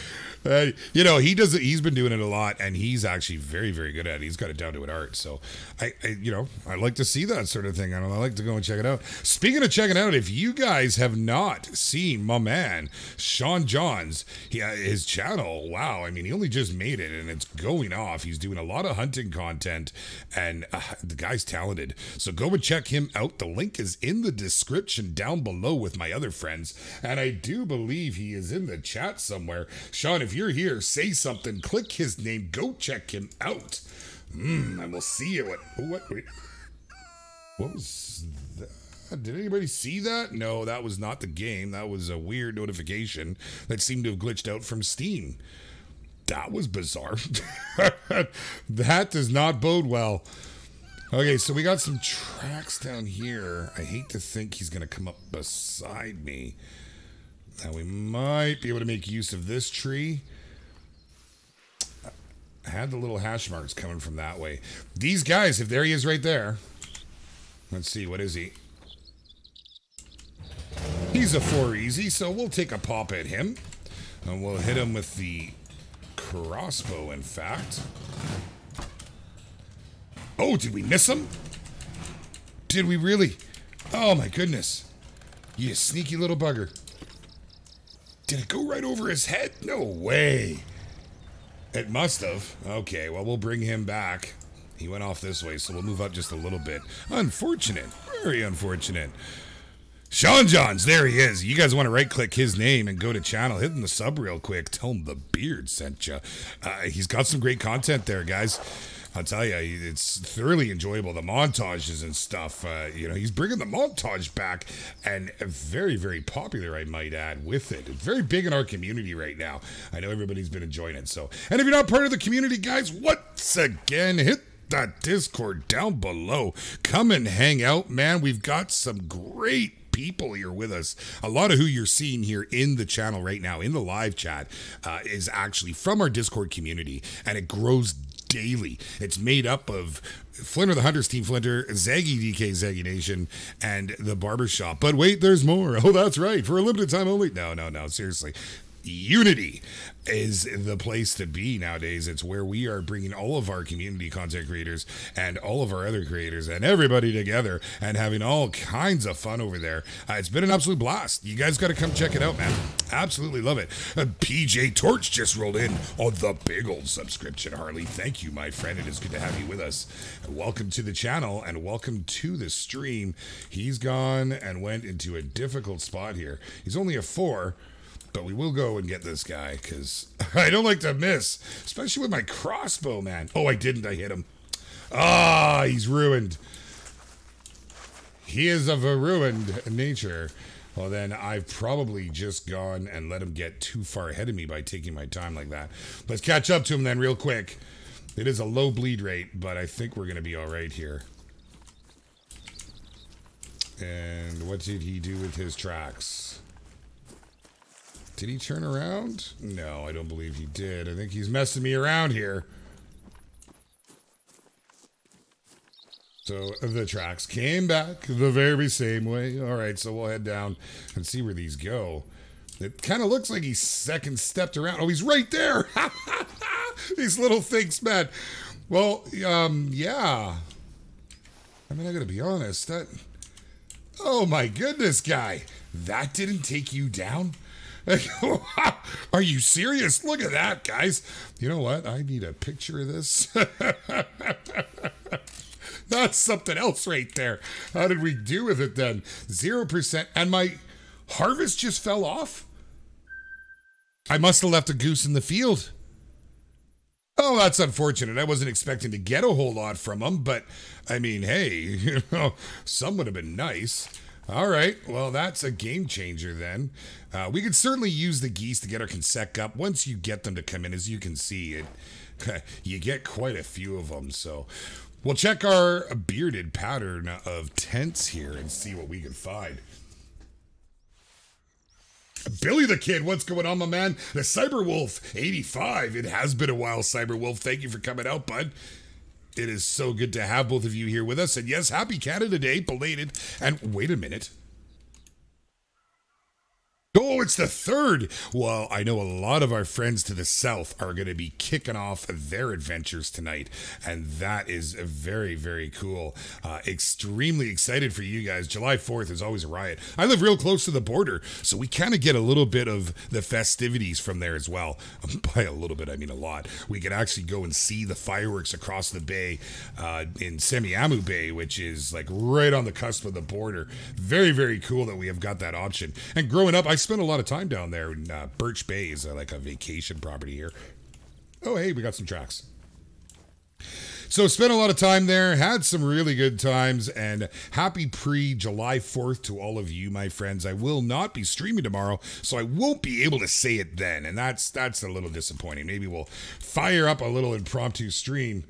You know, he's been doing it a lot, and he's actually very, very good at it. He's got it down to an art. So, I like to see that sort of thing. I like to go and check it out. Speaking of checking out, if you guys have not seen my man, Shawn Johns, his channel, wow, I mean, he only just made it, and it's going off. He's doing a lot of hunting content, and the guy's talented. So go and check him out. The link is in the description down below with my other friends, and I do believe he is in the chat somewhere. Sean, if you're here, say something, click his name, go check him out. And we'll see you. What was that? Did anybody see that? No, that was not the game. That was a weird notification that seemed to have glitched out from Steam. That was bizarre. That does not bode well. Okay, so we got some tracks down here. I hate to think he's going to come up beside me. Now we might be able to make use of this tree. I had the little hash marks coming from that way. These guys, if there he is right there. Let's see, what is he? He's a 4 easy, so we'll take a pop at him. And we'll hit him with the crossbow, in fact. Oh, did we miss him? Did we really? Oh, my goodness. You sneaky little bugger. Did it go right over his head? No way. It must have. Okay, well, we'll bring him back. He went off this way, so we'll move up just a little bit. Unfortunate. Very unfortunate. Shawn Johns, there he is. You guys want to right-click his name and go to channel. Hit him the sub real quick. Tell him the beard sent you. He's got some great content there, guys. I'll tell you, it's thoroughly enjoyable. The montages and stuff, he's bringing the montage back, and very, very popular, I might add, with it. It's very big in our community right now. I know everybody's been enjoying it. So, and if you're not part of the community, guys, once again, hit that Discord down below. Come and hang out, man. We've got some great people here with us. A lot of who you're seeing here in the channel right now, in the live chat, is actually from our Discord community, and it grows daily. It's made up of Flinter the Hunter's Team Flinter, Zaggy DK Zaggy Nation, and the Barbershop. But wait, there's more. Oh, that's right. For a limited time only. No, seriously. Unity is the place to be nowadays. It's where we are bringing all of our community content creators and all of our other creators and everybody together and having all kinds of fun over there. It's been an absolute blast. You guys got to come check it out, man. Absolutely love it. PJ Torch just rolled in on the big old subscription, Harley. Thank you, my friend. It is good to have you with us. Welcome to the channel and welcome to the stream. He's gone and went into a difficult spot here. He's only a 4. But we will go and get this guy, because I don't like to miss, especially with my crossbow, man. Oh, I didn't. I hit him. Ah, he's ruined. He is of a ruined nature. Well, then I've probably just gone and let him get too far ahead of me by taking my time like that. Let's catch up to him then real quick. It is a low bleed rate, but I think we're going to be all right here. And what did he do with his tracks? Did he turn around? No, I don't believe he did. I think he's messing me around here. So the tracks came back the very same way. All right, so we'll head down and see where these go. It kind of looks like he's second stepped around. Oh, he's right there. These little things, man. Well, yeah. I mean, I gotta be honest. Oh my goodness, guy. That didn't take you down? Are you serious? Look at that, guys. You know what? I need a picture of this. That's something else right there. How did we do with it then? 0%. And my harvest just fell off? I must have left a goose in the field. Oh, that's unfortunate. I wasn't expecting to get a whole lot from him, but I mean, hey, some would have been nice. All right, well, that's a game changer then. We could certainly use the geese to get our consec up. Once you get them to come in, as you can see, you get quite a few of them. So we'll check our bearded pattern of tents here and see what we can find. Billy the Kid, what's going on, my man? The Cyberwolf 85. It has been a while, Cyberwolf. Thank you for coming out, bud. It is so good to have both of you here with us. And yes, happy Canada Day, belated. And wait a minute. Oh, it's the 3rd. Well, I know a lot of our friends to the south are going to be kicking off their adventures tonight. And that is very, very cool. Extremely excited for you guys. July 4th is always a riot. I live real close to the border, so we kind of get a little bit of the festivities from there as well. By a little bit, I mean a lot. We can actually go and see the fireworks across the bay in Semiahmoo Bay, which is like right on the cusp of the border. Very, very cool that we have got that option. And growing up, I spent a lot of time down there in Birch Bay is like a vacation property here. Oh, hey, we got some tracks. So spent a lot of time there, had some really good times, and happy pre-July 4th to all of you, my friends. I will not be streaming tomorrow, so I won't be able to say it then, and that's a little disappointing. Maybe we'll fire up a little impromptu stream.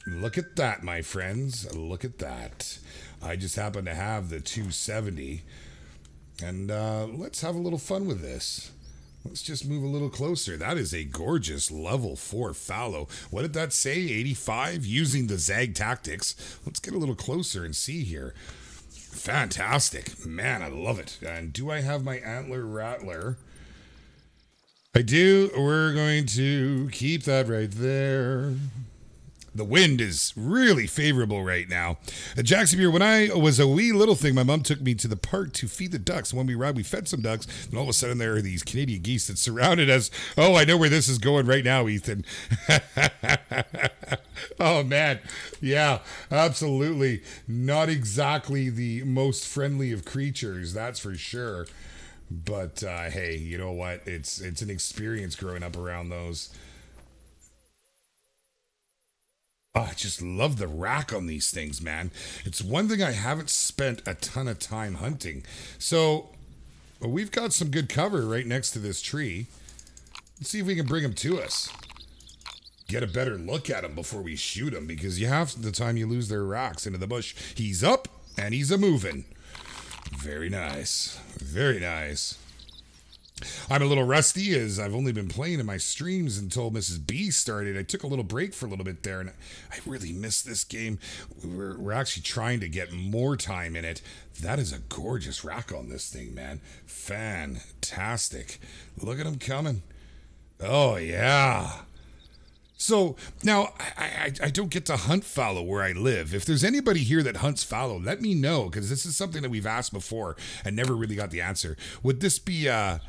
Look at that, my friends. Look at that. I just happen to have the 270. And let's have a little fun with this. Let's just move a little closer. That is a gorgeous level 4 fallow. What did that say? 85? Using the Zag tactics. Let's get a little closer and see here. Fantastic. Man, I love it. And do I have my antler rattler? I do. We're going to keep that right there. The wind is really favorable right now. Jackson Beer, when I was a wee little thing, my mom took me to the park to feed the ducks. When we arrived, we fed some ducks, and all of a sudden there are these Canadian geese that surrounded us. Oh, I know where this is going right now, Ethan. Oh, man. Yeah, absolutely. Not exactly the most friendly of creatures, that's for sure. But, hey, you know what? It's an experience growing up around those. Oh, I just love the rack on these things, man. It's one thing I haven't spent a ton of time hunting. So we've got some good cover right next to this tree. Let's see if we can bring him to us. Get a better look at him before we shoot him, because you have the time you lose their racks into the bush. He's up and he's a moving. Very nice. Very nice. I'm a little rusty as I've only been playing in my streams until Mrs. B started. I took a little break for a little bit there, and I really missed this game. We're actually trying to get more time in it. That is a gorgeous rack on this thing, man. Fantastic. Look at him coming. Oh, yeah. So now I don't get to hunt fallow where I live. If there's anybody here that hunts fallow, let me know, because this is something that we've asked before and never really got the answer. Would this be a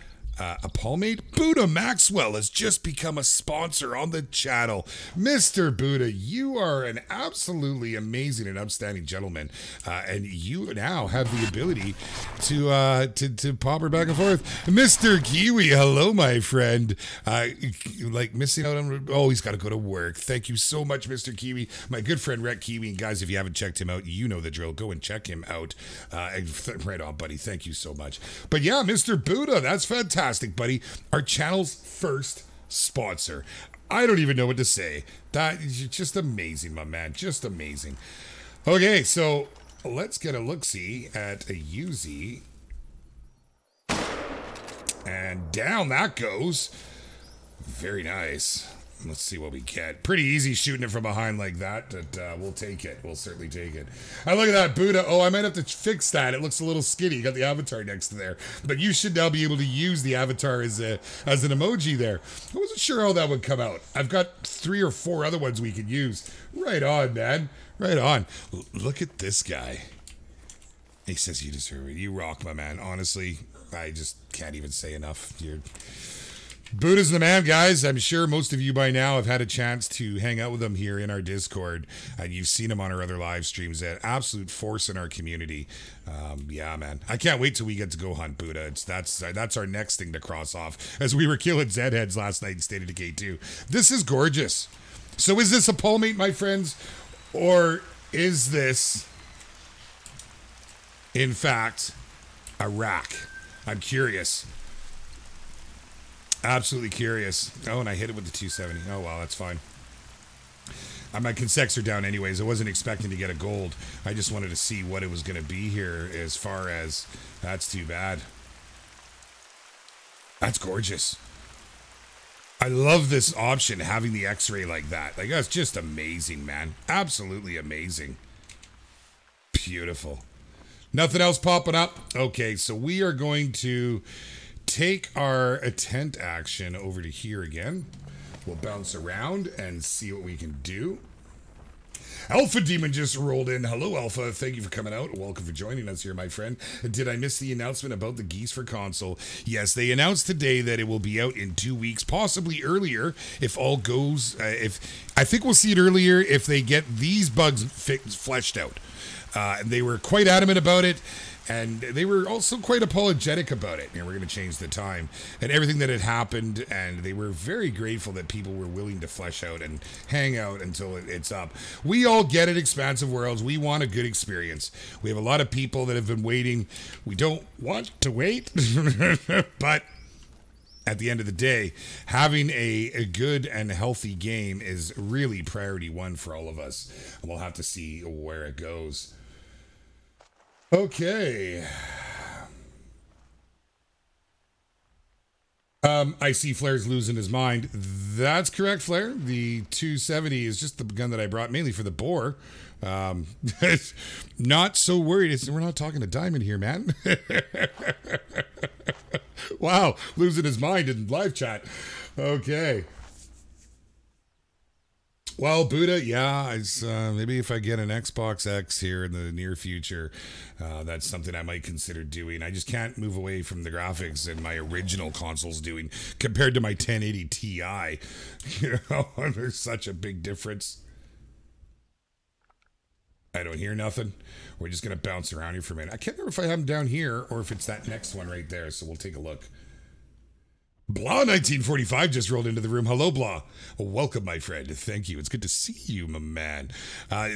palmate? Buddha Maxwell has just become a sponsor on the channel. Mr. Buddha, you are an absolutely amazing and outstanding gentleman, and you now have the ability to pop her back and forth. Mr. Kiwi, hello, my friend. Like missing out on, oh, he's got to go to work. Thank you so much, Mr. Kiwi. My good friend Rekt'd Kiwi, and guys, if you haven't checked him out, you know the drill. Go and check him out. Right on, buddy. Thank you so much. But yeah, Mr. Buddha, that's fantastic. Buddy, our channel's first sponsor. I don't even know what to say. That is just amazing, my man. Just amazing. Okay, so let's get a look-see at a Uzi. And down that goes. Very nice. Let's see what we get. Pretty easy shooting it from behind like that, but we'll take it. We'll certainly take it. I look at that Buddha. Oh, I might have to fix that. It looks a little skinny. You got the avatar next to there. But you should now be able to use the avatar as an emoji there. I wasn't sure how that would come out. I've got 3 or 4 other ones we could use. Right on, man. Right on. Look at this guy. He says you deserve it. You rock, my man. Honestly, I just can't even say enough. Buddha's the man, guys. I'm sure most of you by now have had a chance to hang out with him here in our Discord, and you've seen him on our other live streams. An absolute force in our community. Yeah, man. I can't wait till we get to go hunt Buddha. That's our next thing to cross off, as we were killing Zed heads last night in State of Decay 2. This is gorgeous. So is this a palmate, my friends, or is this, in fact, a rack? I'm curious. Absolutely curious. Oh, and I hit it with the 270. Oh, well, that's fine. My consecs are down anyways. I wasn't expecting to get a gold. I just wanted to see what it was going to be here as far as... That's too bad. That's gorgeous. I love this option, having the X-ray like that. Like, that's just amazing, man. Absolutely amazing. Beautiful. Nothing else popping up? Okay, so we are going to... take our tent action over to here again. We'll bounce around and see what we can do. Alpha Demon just rolled in. Hello, Alpha. Thank you for coming out. Welcome for joining us here, my friend. Did I miss the announcement about the geese for console? Yes, they announced today that it will be out in 2 weeks, possibly earlier if all goes. I think we'll see it earlier if they get these bugs fleshed out. They were quite adamant about it. And they were also quite apologetic about it. And we're going to change the time and everything that had happened. And they were very grateful that people were willing to flesh out and hang out until it's up. We all get it, Expansive Worlds. We want a good experience. We have a lot of people that have been waiting. We don't want to wait. But at the end of the day, having a good and healthy game is really priority 1 for all of us. And we'll have to see where it goes. Okay. I see Flair's losing his mind. That's correct, Flair. The 270 is just the gun that I brought mainly for the boar. Not so worried. We're not talking to Diamond here, man. Wow, losing his mind in live chat. Okay. Well, Buddha, yeah, maybe if I get an Xbox X here in the near future, that's something I might consider doing. I just can't move away from the graphics that my original console's doing compared to my 1080 Ti. You know, there's such a big difference. I don't hear nothing. We're just going to bounce around here for a minute. I can't remember if I have them down here or if it's that next one right there, so we'll take a look. Blah 1945 just rolled into the room. Hello, Blah. Welcome, my friend. Thank you. It's good to see you, my man.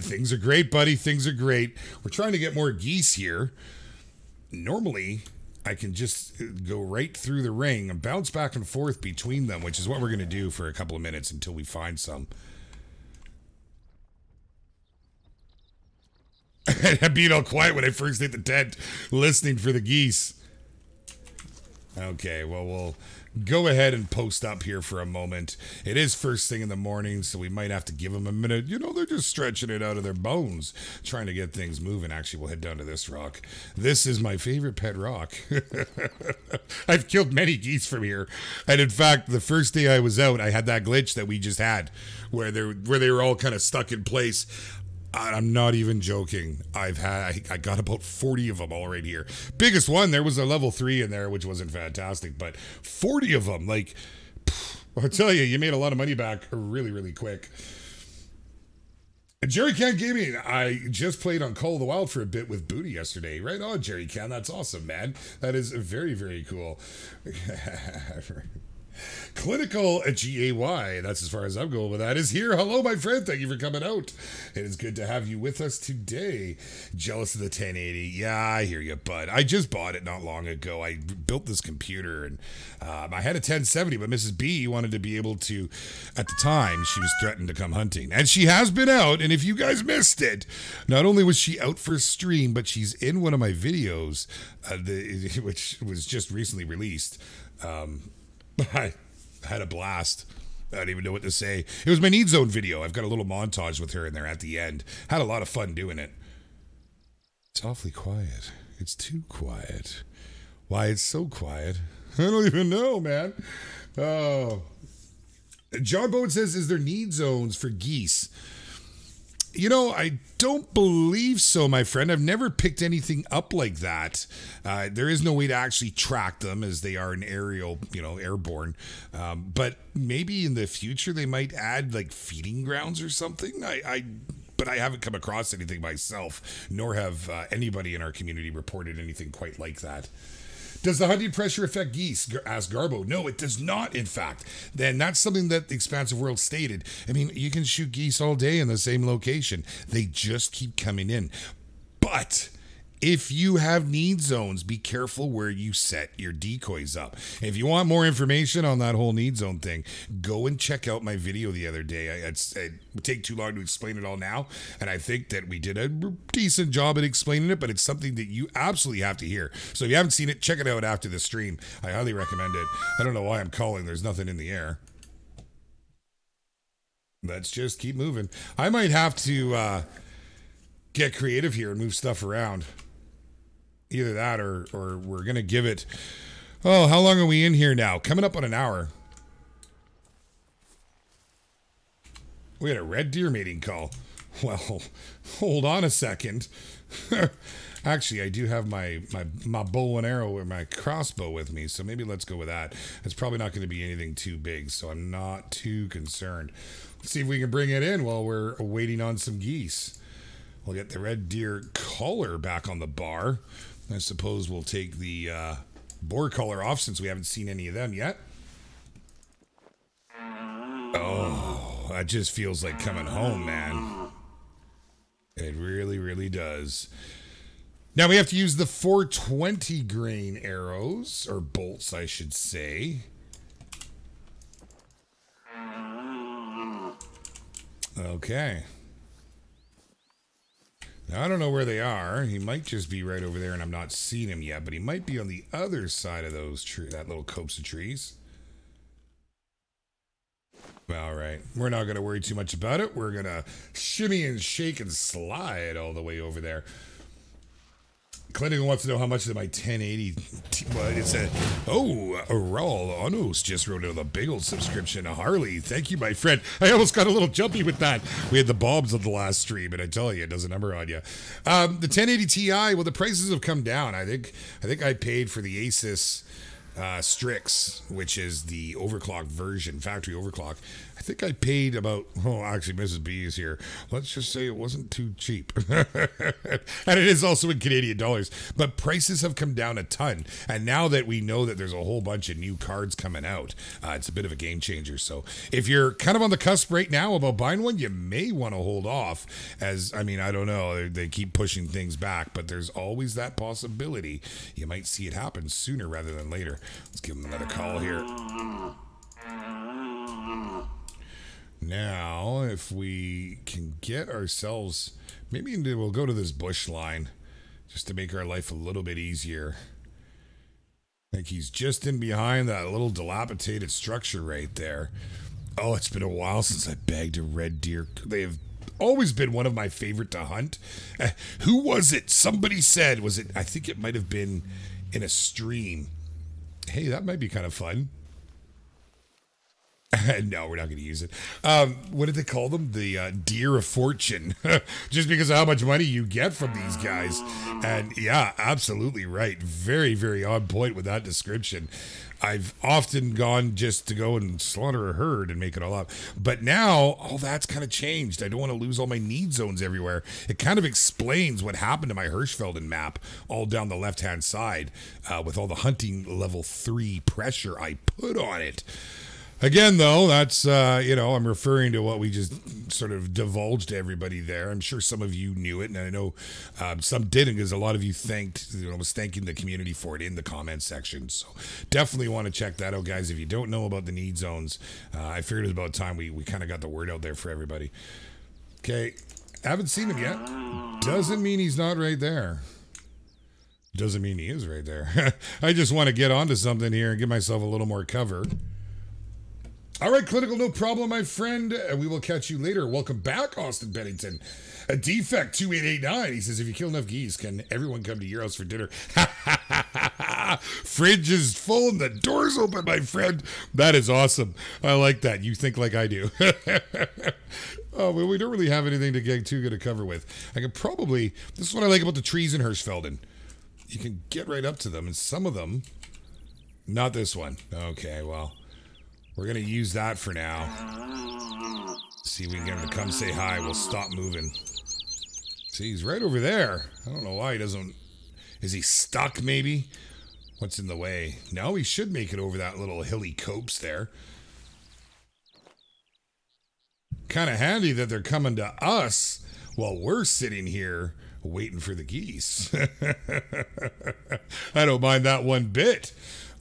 Things are great, buddy. Things are great. We're trying to get more geese here. Normally, I can just go right through the ring and bounce back and forth between them, which is what we're going to do for a couple of minutes until we find some. Being all quiet when I first hit the tent, listening for the geese. Okay, well, we'll go ahead and post up here for a moment. It is first thing in the morning, so we might have to give them a minute. You know, they're just stretching it out of their bones, trying to get things moving. Actually, we'll head down to this rock. This is my favorite pet rock. I've killed many geese from here. And in fact, the first day I was out, I had that glitch that we just had, where they were all kind of stuck in place. I'm not even joking. I got about 40 of them all right here. Biggest one, there was a level 3 in there, which wasn't fantastic, but 40 of them, like, I'll tell you, you made a lot of money back really, really quick. Jerry Can Gaming, I just played on Call of the Wild for a bit with Booty yesterday. Right on, Jerry Can. That's awesome, man. That is very, very cool. Clinical GAY, that's as far as I'm going with that, is here. Hello, my friend. Thank you for coming out. It is good to have you with us today. Jealous of the 1080. Yeah, I hear you, bud. I just bought it not long ago. I built this computer, and I had a 1070, but Mrs. B wanted to be able to, at the time, she was threatened to come hunting. And she has been out, and if you guys missed it, not only was she out for a stream, but she's in one of my videos, which was just recently released. I had a blast. I don't even know what to say. It was my Need Zone video. I've got a little montage with her in there at the end. Had a lot of fun doing it. It's awfully quiet. It's too quiet. Why it's so quiet? I don't even know, man. Oh. John Bowen says, is there need zones for geese? You know, I don't believe so, my friend. I've never picked anything up like that. There is no way to actually track them as they are an aerial, airborne. But maybe in the future they might add like feeding grounds or something. But I haven't come across anything myself, nor have anybody in our community reported anything quite like that. Does the hunting pressure affect geese? Asked Garbo. No, it does not, in fact. Then that's something that the Expansive World stated. I mean, you can shoot geese all day in the same location. They just keep coming in. But if you have need zones, be careful where you set your decoys up. If you want more information on that whole need zone thing, go and check out my video the other day. It would take too long to explain it all now, and I think that we did a decent job at explaining it, but it's something that you absolutely have to hear. So if you haven't seen it, check it out after the stream. I highly recommend it. I don't know why I'm calling. There's nothing in the air. Let's just keep moving. I might have to get creative here and move stuff around. Either that or we're going to give it... Oh, how long are we in here now? Coming up on an hour. We had a red deer mating call. Well, hold on a second. Actually, I do have my bow and arrow or my crossbow with me, so maybe let's go with that. It's probably not going to be anything too big, so I'm not too concerned. Let's see if we can bring it in while we're waiting on some geese. We'll get the red deer collar back on the bar. I suppose we'll take the boar collar off since we haven't seen any of them yet. Oh, that just feels like coming home, man. It really, really does. Now we have to use the 420 grain arrows, or bolts, I should say. Okay. Now, I don't know where they are. He might just be right over there, and I'm not seeing him yet, but he might be on the other side of those that little copse of trees. All right. We're not going to worry too much about it. We're going to shimmy and shake and slide all the way over there. Clinical wants to know how much of my 1080. Well, it said, oh, Raul Onos just wrote out a big old subscription. Harley, thank you, my friend. I almost got a little jumpy with that. We had the Bobs on the last stream, and I tell you, it does a number on you. The 1080 Ti, well, the prices have come down. I think I paid for the Asus Strix, which is the overclock version, factory overclock. I think I paid about, oh, actually, Mrs. B is here. Let's just say it wasn't too cheap. And it is also in Canadian dollars. But prices have come down a ton. And now that we know that there's a whole bunch of new cards coming out, it's a bit of a game changer. So if you're kind of on the cusp right now about buying one, you may want to hold off. As, I mean, I don't know. They keep pushing things back. But there's always that possibility. You might see it happen sooner rather than later. Let's give them another call here. Now, if we can get ourselves, maybe we'll go to this bush line just to make our life a little bit easier. Like he's just in behind that little dilapidated structure right there. Oh, it's been a while since I bagged a red deer. They have always been one of my favorite to hunt. Who was it? Somebody said, was it? I think it might have been in a stream. Hey, that might be kind of fun. No, we're not going to use it. What did they call them? The deer of fortune. Just because of how much money you get from these guys. And yeah, absolutely right. Very, very on point with that description. I've often gone just to go and slaughter a herd and make it all up. But now, all that's kind of changed. I don't want to lose all my need zones everywhere. It kind of explains what happened to my Hirschfelden map all down the left-hand side with all the hunting level 3 pressure I put on it. Again, though, that's, I'm referring to what we just sort of divulged to everybody there. I'm sure some of you knew it, and I know some didn't, because a lot of you was thanking the community for it in the comment section. So definitely want to check that out, guys. If you don't know about the need zones, I figured it was about time we kind of got the word out there for everybody. Okay, haven't seen him yet. Doesn't mean he's not right there. Doesn't mean he is right there. I just want to get onto something here and give myself a little more cover. All right, Clinical, no problem, my friend. We will catch you later. Welcome back, Austin Bennington. A defect 2889. He says, if you kill enough geese, can everyone come to your house for dinner? Fridge is full and the door's open, my friend. That is awesome. I like that. You think like I do. Oh, well, we don't really have anything to get too good a cover with. I could probably, this is what I like about the trees in Hirschfelden. You can get right up to them, and some of them, not this one. Okay, well, we're going to use that for now. See if we can get him to come say hi. We'll stop moving. See, he's right over there. I don't know why he doesn't... Is he stuck, maybe? What's in the way? No, he should make it over that little hilly copse there. Kind of handy that they're coming to us while we're sitting here waiting for the geese. I don't mind that one bit.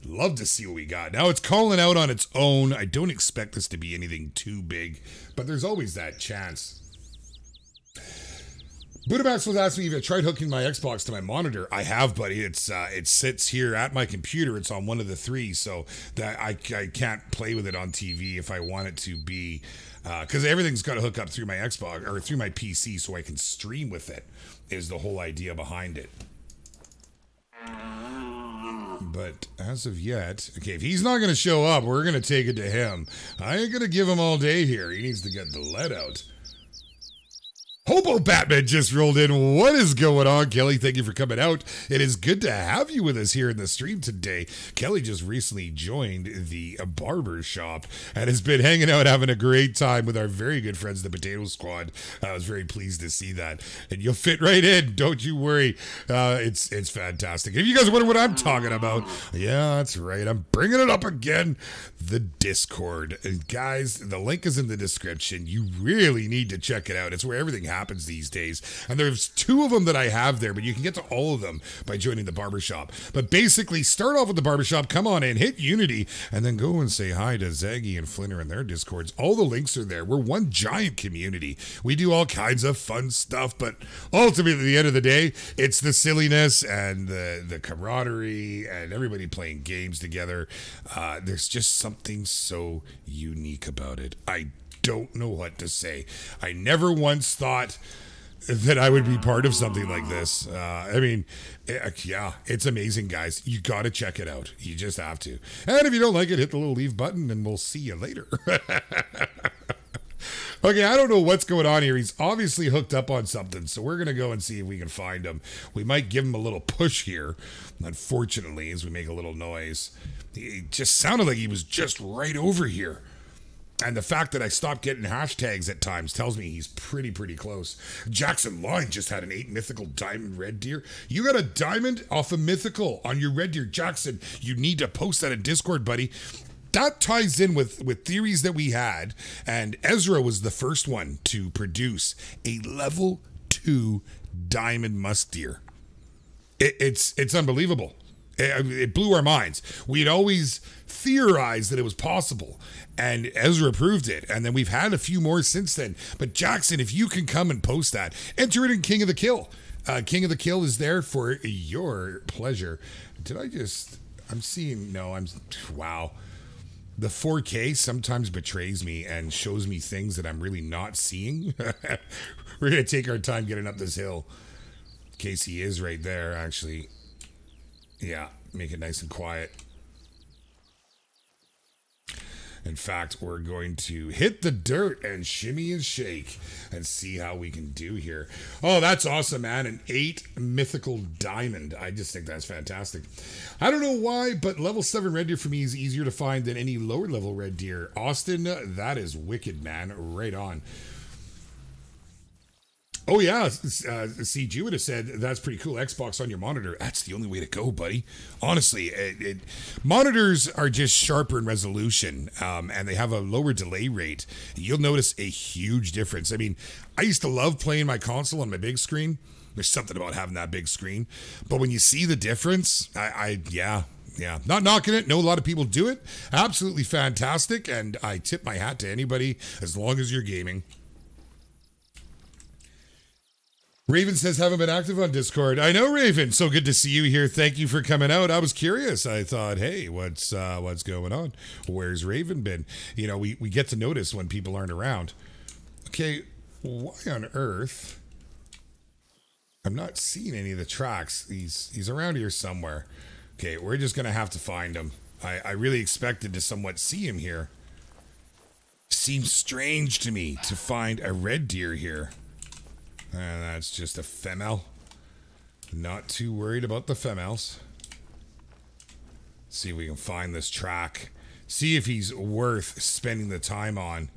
Love to see what we got. Now it's calling out on its own. I don't expect this to be anything too big, but there's always that chance. Budamax was asking me if I tried hooking my Xbox to my monitor. I have, buddy. It sits here at my computer. It's on one of the three, so that I can't play with it on TV if I want it to be, because everything's got to hook up through my Xbox or through my PC so I can stream with it. Is the whole idea behind it. But as of yet, okay, if he's not going to show up, we're going to take it to him. I ain't going to give him all day here. He needs to get the lead out. Hobo Batman just rolled in. What is going on, Kelly? Thank you for coming out. It is good to have you with us here in the stream today. Kelly just recently joined the barber shop and has been hanging out, having a great time with our very good friends, the Potato Squad. I was very pleased to see that. And you'll fit right in. Don't you worry. It's fantastic. If you guys wonder what I'm talking about, yeah, that's right. I'm bringing it up again. The Discord. And guys, the link is in the description. You really need to check it out. It's where everything happens these days, and there's two of them that I have there, but you can get to all of them by joining the barbershop. But basically, start off with the barbershop, come on in, hit Unity, and then go and say hi to Zaggy and Flinter in their Discords. All the links are there. We're one giant community. We do all kinds of fun stuff, but ultimately, at the end of the day, it's the silliness and the camaraderie and everybody playing games together. There's just something so unique about it. I don't know what to say. I never once thought that I would be part of something like this. I mean, yeah, it's amazing, guys. You got to check it out. You just have to. And if you don't like it, hit the little leave button and we'll see you later. Okay, I don't know what's going on here. He's obviously hooked up on something, so we're going to go and see if we can find him. We might give him a little push here, unfortunately, as we make a little noise. It just sounded like he was just right over here. And the fact that I stopped getting hashtags at times tells me he's pretty close. Jackson Line just had an 8 mythical diamond red deer. You got a diamond off a mythical on your red deer. Jackson, you need to post that in Discord, buddy. That ties in with theories that we had. And Ezra was the first one to produce a level 2 diamond musk deer. It's unbelievable. It blew our minds. We'd always theorized that it was possible, and Ezra proved it, and then we've had a few more since then. But Jackson, if you can come and post that, enter it in King of the Kill. King of the Kill is there for your pleasure. I'm seeing, no, wow. The 4K sometimes betrays me and shows me things that I'm really not seeing. We're going to take our time getting up this hill. In case he is right there, actually. Yeah, make it nice and quiet. In fact, we're going to hit the dirt and shimmy and shake and see how we can do here. Oh, that's awesome, man. An 8 mythical diamond. I just think that's fantastic. I don't know why, but level 7 red deer for me is easier to find than any lower level red deer. Austin, that is wicked, man. Right on. Oh, yeah. CG would have said that's pretty cool. Xbox on your monitor. That's the only way to go, buddy. Honestly, monitors are just sharper in resolution, and they have a lower delay rate. You'll notice a huge difference. I mean, I used to love playing my console on my big screen. There's something about having that big screen. But when you see the difference, yeah. Not knocking it. Know a lot of people do it. Absolutely fantastic. And I tip my hat to anybody as long as you're gaming. Raven says, haven't been active on Discord. I know, Raven. So good to see you here. Thank you for coming out. I was curious. I thought, hey, what's going on? Where's Raven been? You know, we get to notice when people aren't around. Okay, why on earth? I'm not seeing any of the tracks. He's around here somewhere. Okay, we're just going to have to find him. I really expected to somewhat see him here. Seems strange to me to find a red deer here. That's just a female. Not too worried about the females. See if we can find this track. See if he's worth spending the time on.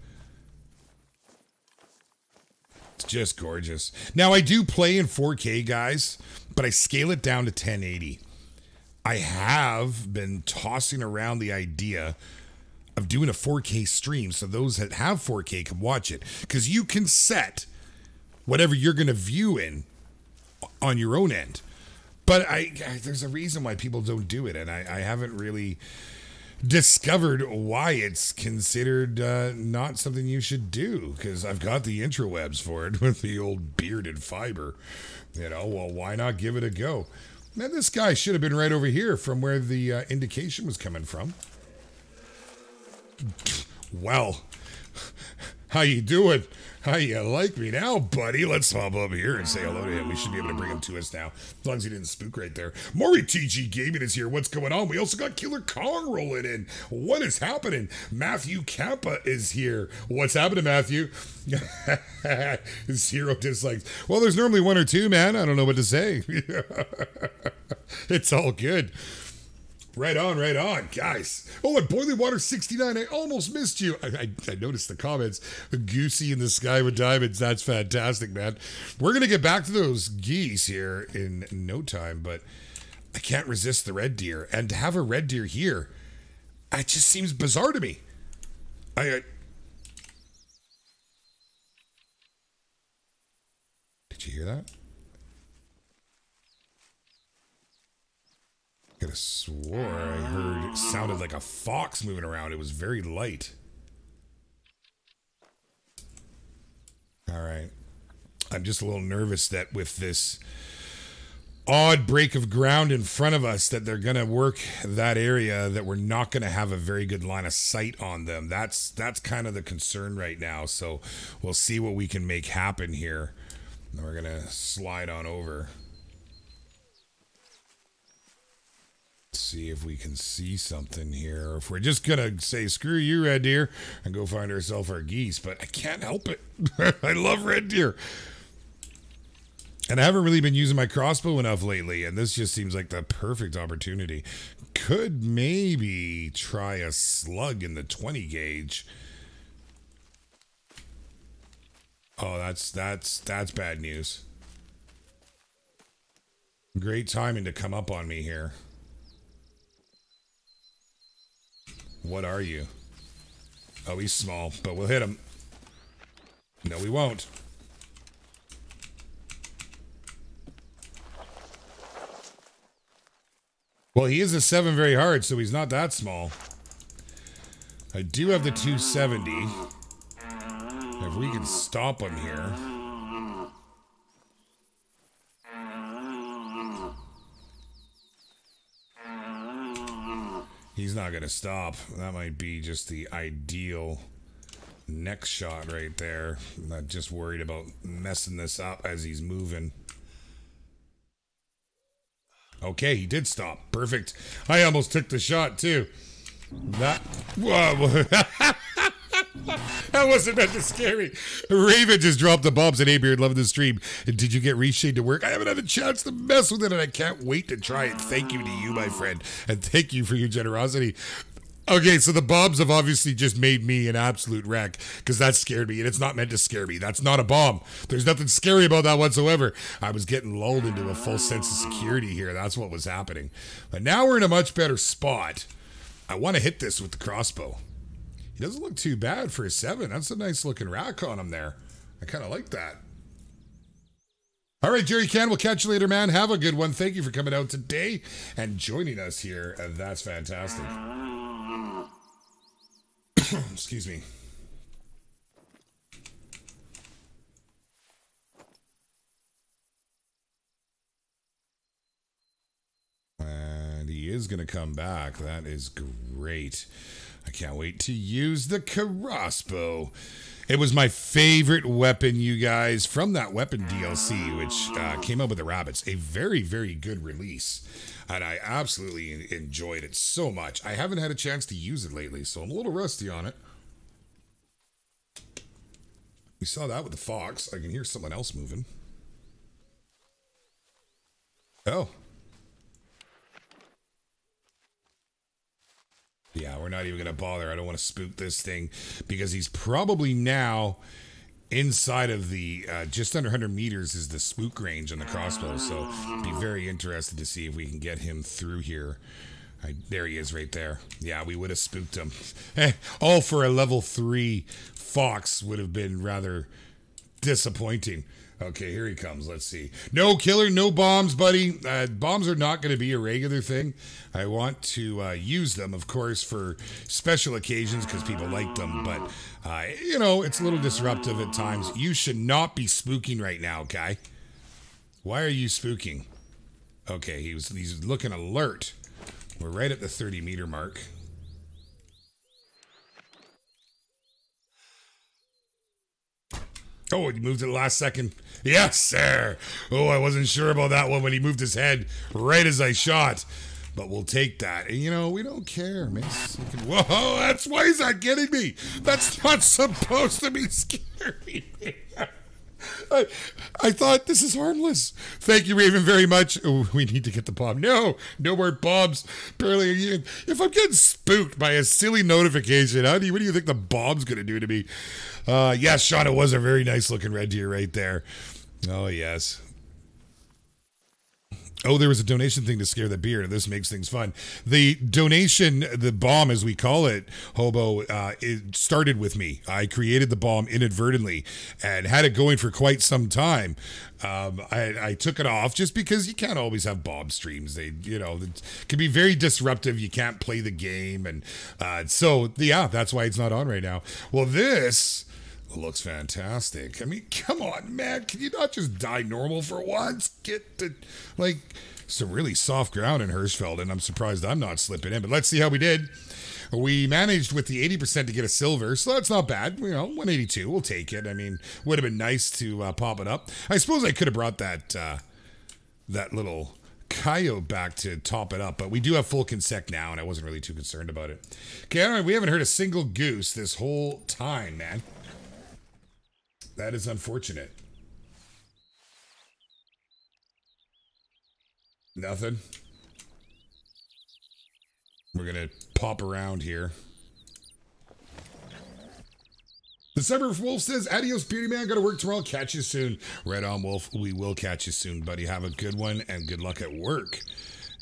It's just gorgeous. Now, I do play in 4K, guys, but I scale it down to 1080. I have been tossing around the idea of doing a 4K stream so those that have 4K can watch it. Because you can set whatever you're going to view in on your own end. But there's a reason why people don't do it, and I haven't really discovered why it's considered not something you should do, because I've got the intrawebs for it with the old bearded fiber. You know, well, why not give it a go? Man, this guy should have been right over here from where the indication was coming from. Well, how you doing? How you like me now, buddy? Let's hop up here and say hello to him. We should be able to bring him to us now, as long as he didn't spook right there. Maury TG Gaming is here. What's going on? We also got Killer Kong rolling in. What is happening? Matthew Campa is here. What's happening, Matthew? 0 dislikes. Well, there's normally 1 or 2, man. I don't know what to say. It's all good. Right on, guys. Oh, and Boiling Water 69, I almost missed you. I noticed the comments. Goosey in the sky with diamonds. That's fantastic, man. We're going to get back to those geese here in no time, but I can't resist the red deer. And to have a red deer here, it just seems bizarre to me. Did you hear that? I could have swore I heard it sounded like a fox moving around. It was very light. All right. I'm just a little nervous that with this odd break of ground in front of us that they're going to work that area, that we're not going to have a very good line of sight on them. That's kind of the concern right now. So we'll see what we can make happen here. And we're going to slide on over. See if we can see something here, or if we're just gonna say screw you, red deer, and go find ourselves our geese. But I can't help it. I love red deer, and I haven't really been using my crossbow enough lately, and this just seems like the perfect opportunity. Could maybe try a slug in the 20 gauge. Oh, that's bad news. Great timing to come up on me here. What are you? Oh, he's small, but we'll hit him. No, we won't. Well, he is a 7 very hard, so he's not that small. I do have the 270. If we can stop him here. He's not going to stop. That might be just the ideal next shot right there. I'm not just worried about messing this up as he's moving. Okay, he did stop. Perfect. I almost took the shot too. That... Whoa. That wasn't meant to scare me. Raven just dropped the bombs at A-Beard. Loving the stream. Did you get Reshade to work? I haven't had a chance to mess with it, and I can't wait to try it. Thank you to you, my friend. And thank you for your generosity. Okay, so the bombs have obviously just made me an absolute wreck, because that scared me, and it's not meant to scare me. That's not a bomb. There's nothing scary about that whatsoever. I was getting lulled into a false sense of security here. That's what was happening. But now we're in a much better spot. I want to hit this with the crossbow. He doesn't look too bad for a 7. That's a nice looking rack on him there. I kind of like that. All right, Jerry Can, we'll catch you later, man. Have a good one. Thank you for coming out today and joining us here. That's fantastic. Excuse me. And he is going to come back. That is great. I can't wait to use the crossbow. It was my favorite weapon, you guys, from that weapon DLC, which came out with the rabbits. A very, very good release. And I absolutely enjoyed it so much. I haven't had a chance to use it lately, so I'm a little rusty on it. We saw that with the fox. I can hear someone else moving. Oh. Yeah, we're not even going to bother. I don't want to spook this thing because he's probably now inside of the just under 100 meters is the spook range on the crossbow. So be very interested to see if we can get him through here. There he is right there. Yeah, we would have spooked him. All for a level 3 fox would have been rather disappointing. Okay, here he comes. Let's see. No killer, no bombs, buddy. Bombs are not going to be a regular thing. I want to use them, of course, for special occasions because people like them. But, you know, it's a little disruptive at times. You should not be spooking right now, guy. Why are you spooking? Okay, he's looking alert. We're right at the 30-meter mark. Oh, he moved it last second. Yes, sir. Oh, I wasn't sure about that one when he moved his head right as I shot. But we'll take that. And, you know, we don't care, miss. Whoa, that's why is that getting me? That's not supposed to be scaring me. I thought this is harmless. Thank you, Raven, very much. Oh, we need to get the bomb. No more bombs. Barely even. If I'm getting spooked by a silly notification, what do you think the bomb's going to do to me? Yes, Shawn, it was a very nice looking red deer right there. Oh, yes. Oh, there was a donation thing to scare the beard, and this makes things fun. The donation, the bomb as we call it, Hobo, it started with me. I created the bomb inadvertently and had it going for quite some time. I took it off just because you can't always have bomb streams. They, you know, it can be very disruptive. You can't play the game. And so, yeah, that's why it's not on right now. Well, this looks fantastic. I mean, come on, man. Can you not just die normal for once? Get to, like, some really soft ground in Hirschfelden. I'm surprised I'm not slipping in, but let's see how we did. We managed with the 80% to get a silver, so that's not bad. You know, 182, we'll take it. I mean, would have been nice to pop it up. I suppose I could have brought that that little coyote back to top it up, but we do have full consec now, and I wasn't really too concerned about it. Okay, all right, we haven't heard a single goose this whole time, man. That is unfortunate. Nothing. We're going to pop around here. The Cyber Wolf says, adios, beauty man. Got to work tomorrow. Catch you soon. Right on, Wolf. We will catch you soon, buddy. Have a good one and good luck at work.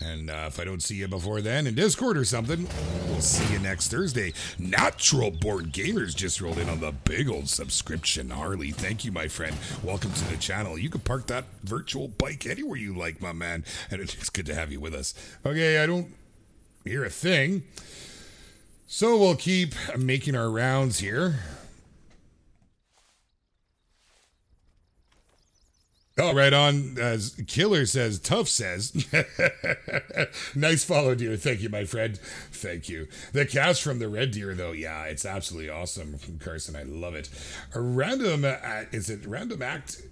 And if I don't see you before then in Discord or something, we'll see you next Thursday. Natural Board Gamers just rolled in on the big old subscription. Harley, thank you, my friend. Welcome to the channel. You can park that virtual bike anywhere you like, my man. And it's good to have you with us. Okay, I don't hear a thing. So we'll keep making our rounds here. Oh, right on. As Killer says, Tough says. Nice follow, dear. Thank you, my friend. Thank you. The cast from the Red Deer, though, yeah, it's absolutely awesome. Carson, I love it. A random, is it Random Act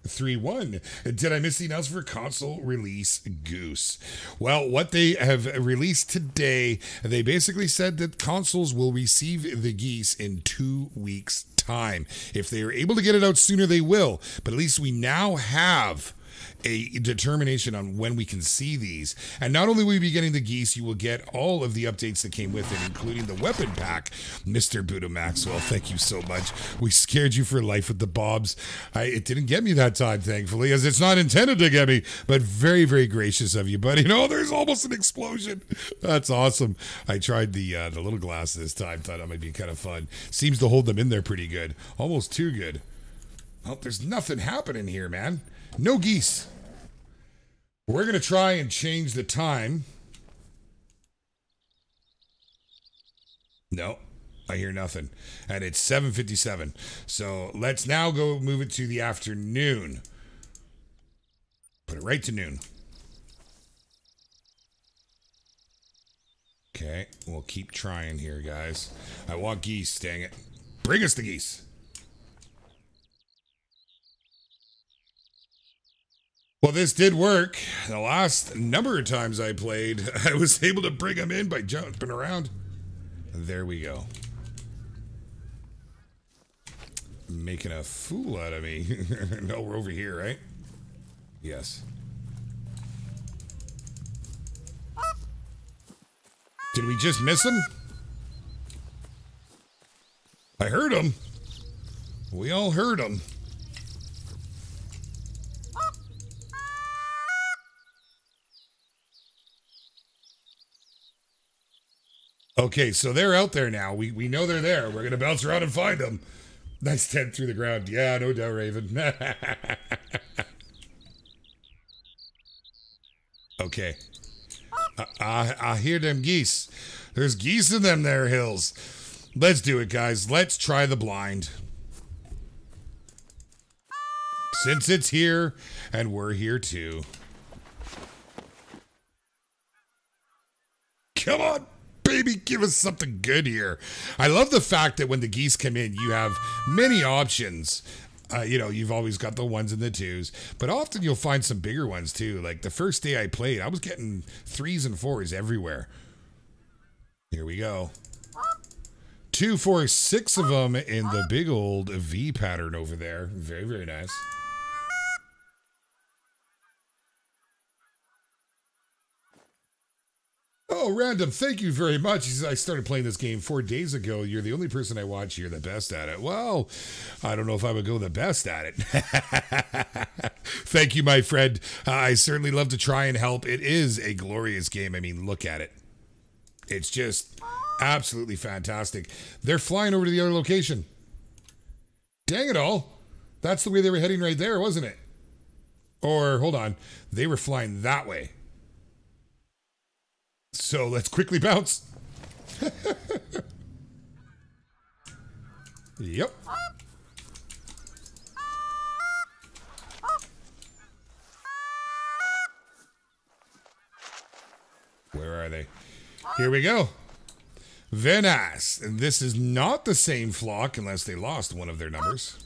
3-1? Did I miss the announcement for console release Goose? Well, what they have released today, they basically said that consoles will receive the Geese in 2 weeks' time. If they are able to get it out sooner, they will. But at least we now have a determination on when we can see these. And not only will you be getting the Geese, you will get all of the updates that came with it, including the weapon pack. Mr. Buddha Maxwell, thank you so much. We scared you for life with the bobs. It didn't get me that time, thankfully, as it's not intended to get me, but very, very gracious of you, buddy. No, there's almost an explosion. That's awesome. I tried the little glass this time, thought it might be kind of fun. Seems to hold them in there pretty good. Almost too good. Oh, there's nothing happening here, man. No geese. We're going to try and change the time. No, I hear nothing. And it's 7:57. So let's now go move it to the afternoon. Put it right to noon. Okay, we'll keep trying here, guys. I want geese, dang it. Bring us the geese. Well, this did work. The last number of times I played, I was able to bring them in by jumping around. There we go. Making a fool out of me. No, we're over here, right? Yes. Did we just miss him? I heard him. We all heard him. Okay, so they're out there now. We know they're there. We're going to bounce around and find them. Nice tent through the ground. Yeah, no doubt, Raven. Okay. I hear them geese. There's geese in them there hills. Let's do it, guys. Let's try the blind. Since it's here, and we're here too. Come on, baby, give us something good here. I love the fact that when the geese come in, you have many options. You know, you've always got the ones and the twos, but often you'll find some bigger ones too. Like the first day I played, I was getting 3s and 4s everywhere. Here we go. 2, 4, 6 of them in the big old V pattern over there. Very, very nice. Oh, Random, thank you very much. He says, I started playing this game 4 days ago. You're the only person I watch. You're the best at it. Well, I don't know if I would go the best at it. Thank you, my friend. I certainly love to try and help. It is a glorious game. I mean, look at it. It's just absolutely fantastic. They're flying over to the other location. Dang it all. That's the way they were heading right there, wasn't it? Or, hold on. They were flying that way. So let's quickly bounce. Yep. Where are they? Here we go. Very nice. And this is not the same flock unless they lost one of their numbers.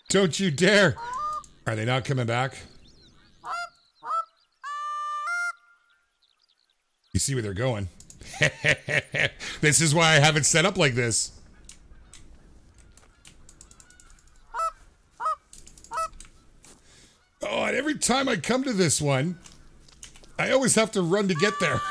Don't you dare. Are they not coming back? You see where they're going. This is why I have it set up like this. Oh, and every time I come to this one, I always have to run to get there.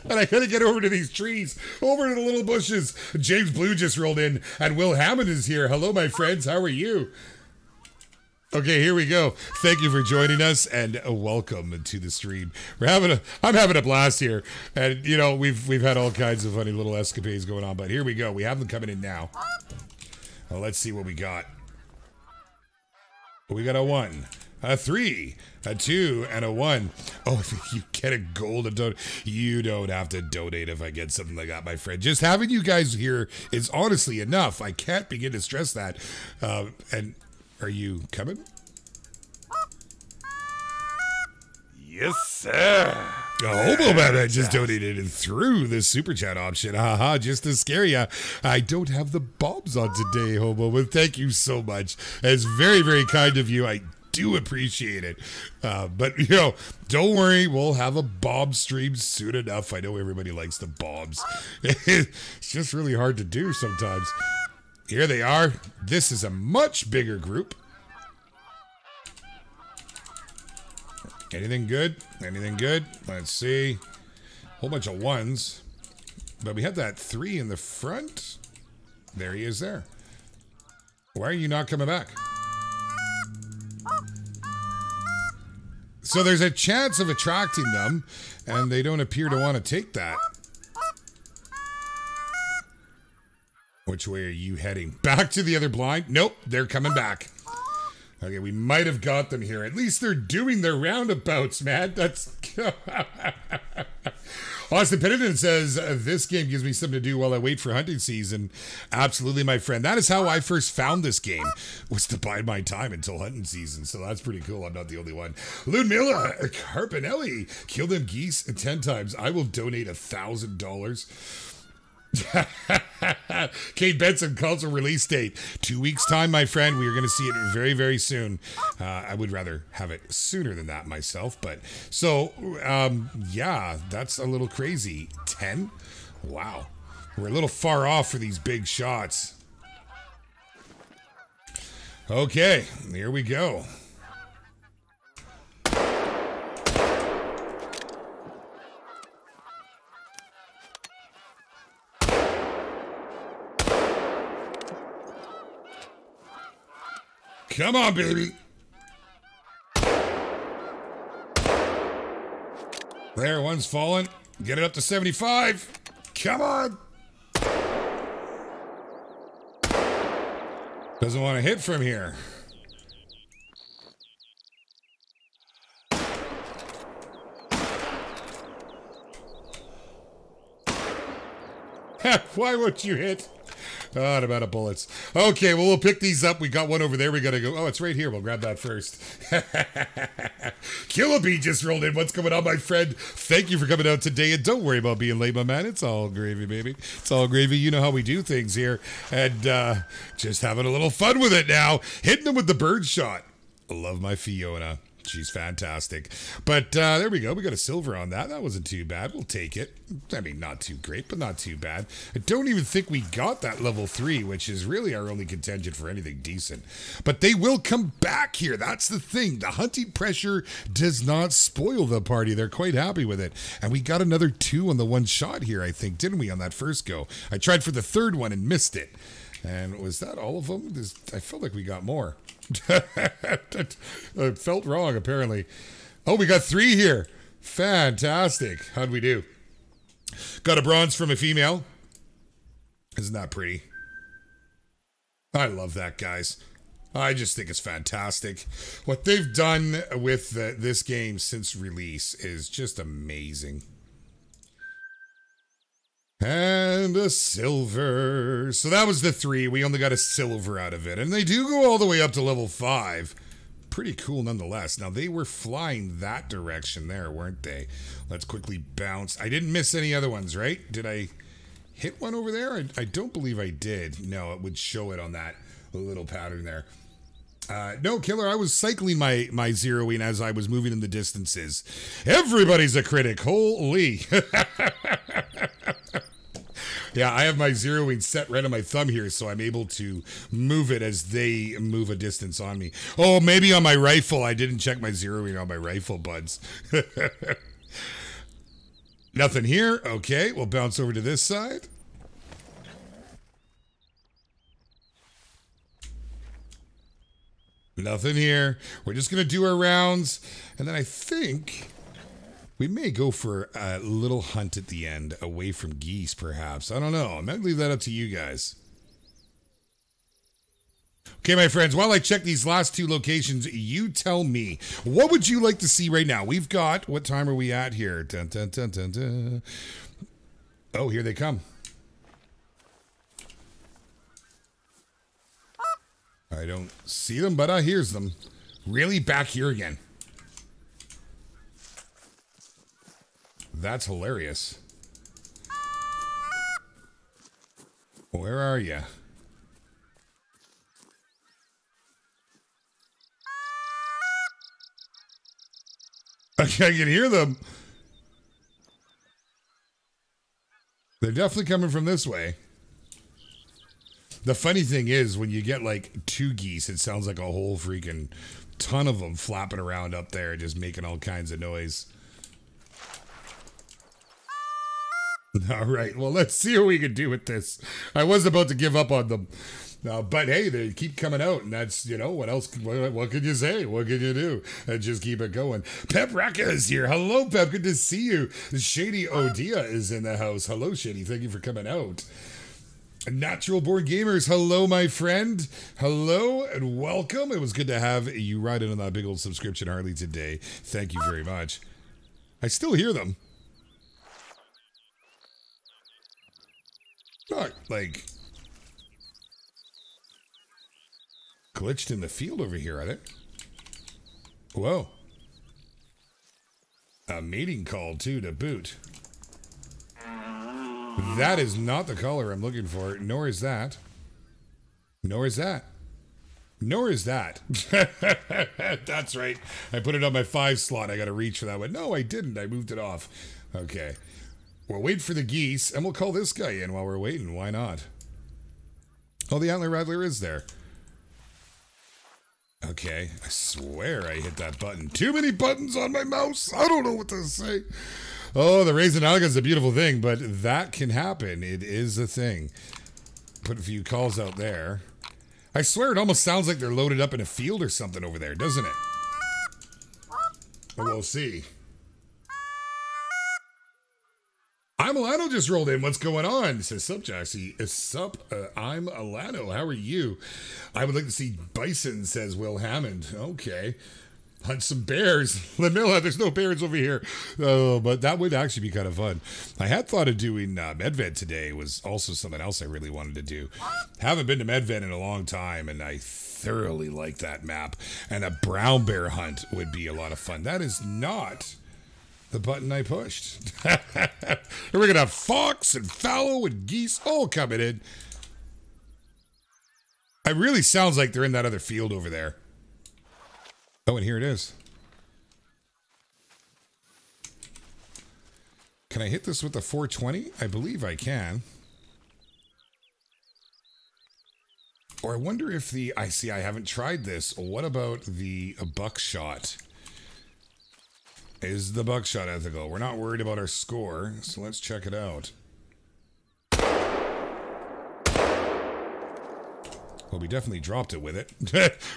And I gotta get over to these trees, over to the little bushes. James Blue just rolled in, and Will Hammond is here. Hello, my friends. How are you? Okay, here we go. Thank you for joining us, and welcome to the stream. I'm having a blast here, and you know we've had all kinds of funny little escapades going on, but here we go. We have them coming in now. Well, let's see what we got. We got a 1, a 3, a 2, and a 1. Oh, you get a gold. You don't have to donate if I get something like that, my friend. Just having you guys here is honestly enough. I can't begin to stress that. And are you coming? Yes, sir. Hobo Man just donated through the super chat option. Haha, just to scare you. I don't have the bobs on today, Hobo, but thank you so much. It's very, very kind of you. I do appreciate it. But, you know, don't worry. We'll have a bob stream soon enough. I know everybody likes the bobs. It's just really hard to do sometimes. Here they are. This is a much bigger group. Anything good? Anything good? Let's see. Whole bunch of 1s. But we had that 3 in the front. There he is there. Why are you not coming back? So there's a chance of attracting them, and they don't appear to want to take that. Which way are you heading? Back to the other blind? Nope, they're coming back. Okay, we might have got them here. At least they're doing their roundabouts, man. That's... Austin Pennington says, this game gives me something to do while I wait for hunting season. Absolutely, my friend. That is how I first found this game, was to bide my time until hunting season. So that's pretty cool. I'm not the only one. Ludmilla Carpinelli, kill them geese 10 times. I will donate $1,000. Kate Benson calls a release date 2 weeks time, my friend. We are going to see it very, very soon. I would rather have it sooner than that myself, but so yeah, that's a little crazy. 10? Wow, we're a little far off for these big shots. Okay, here we go. Come on, baby. There, one's fallen. Get it up to 75. Come on. Doesn't want to hit from here. Why won't you hit? Oh, I'm out of bullets. Okay, well, we'll pick these up. We got one over there. We got to go. Oh, it's right here. We'll grab that first. Killabee just rolled in. What's going on, my friend? Thank you for coming out today. And don't worry about being late, my man. It's all gravy, baby. It's all gravy. You know how we do things here. And just having a little fun with it now. Hitting them with the bird shot. I love my Fiona. She's fantastic. But there we go. We got a silver on that. That wasn't too bad. We'll take it. I mean, not too great, but not too bad. I don't even think we got that level 3, which is really our only contention for anything decent. But they will come back here. That's the thing. The hunting pressure does not spoil the party. They're quite happy with it. And we got another 2 on the one shot here, I think, didn't we, on that first go? I tried for the third one and missed it. And was that all of them? I felt like we got more. I felt wrong, apparently. Oh, we got 3 here. Fantastic. How'd we do? Got a bronze from a female. Isn't that pretty? I love that, guys. I just think it's fantastic. What they've done with this game since release is just amazing. And a silver. So that was the 3. We only got a silver out of it. And they do go all the way up to level 5. Pretty cool nonetheless. Now, they were flying that direction there, weren't they? Let's quickly bounce. I didn't miss any other ones, right? Did I hit one over there? I don't believe I did. No, it would show it on that little pattern there. No, Killer, I was cycling my zeroing as I was moving in the distances. Everybody's a critic. Holy. Yeah, I have my zeroing set right on my thumb here, so I'm able to move it as they move a distance on me. Oh, maybe on my rifle. I didn't check my zeroing on my rifle, buds. Nothing here. Okay, we'll bounce over to this side. Nothing here. We're just going to do our rounds, and then I think we may go for a little hunt at the end, away from geese, perhaps. I don't know. I might leave that up to you guys. Okay, my friends, while I check these last two locations, you tell me, what would you like to see right now? We've got, what time are we at here? Dun, dun, dun, dun, dun. Oh, here they come. I don't see them, but I hears them. Really? Back here again? That's hilarious. Where are you? Okay, I can hear them. They're definitely coming from this way. The funny thing is, when you get like 2 geese, it sounds like a whole freaking ton of them flapping around up there, just making all kinds of noise. All right, well, let's see what we can do with this. I was about to give up on them. But hey, they keep coming out, and that's, you know, what else? What can you say? What can you do? And just keep it going. Pep Raka is here. Hello, Pep. Good to see you. Shady Odia is in the house. Hello, Shady. Thank you for coming out. Natural Born Gamers. Hello, my friend. Hello, and welcome. It was good to have you ride in on that big old subscription, Harley, today. Thank you very much. I still hear them. Not like glitched in the field over here, are they? Whoa. A mating call, too, to boot. That is not the color I'm looking for, nor is that. Nor is that. Nor is that. That's right. I put it on my 5 slot. I got to reach for that one. No, I didn't. I moved it off. Okay. We'll wait for the geese, and we'll call this guy in while we're waiting. Why not? Oh, the antler rattler is there. Okay, I swear I hit that button. Too many buttons on my mouse. I don't know what to say. Oh, the raisin alga is a beautiful thing, but that can happen. It is a thing. Put a few calls out there. I swear it almost sounds like they're loaded up in a field or something over there, doesn't it? But we'll see. I'm Alano just rolled in. What's going on? It says, sup, Jaxie. Sup, I'm Alano. How are you? I would like to see Bison, says Will Hammond. Okay. Hunt some bears. Lamilla, there's no bears over here. Oh, but that would actually be kind of fun. I had thought of doing Medved today. Was also something else I really wanted to do. Haven't been to Medved in a long time, and I thoroughly like that map. And a brown bear hunt would be a lot of fun. That is not the button I pushed. We're going to have fox and fallow and geese all coming in. It really sounds like they're in that other field over there. Oh, and here it is. Can I hit this with the 420? I believe I can. Or I wonder if the... I haven't tried this. What about the buckshot? Is the buckshot ethical? We're not worried about our score, so let's check it out. Well, we definitely dropped it with it.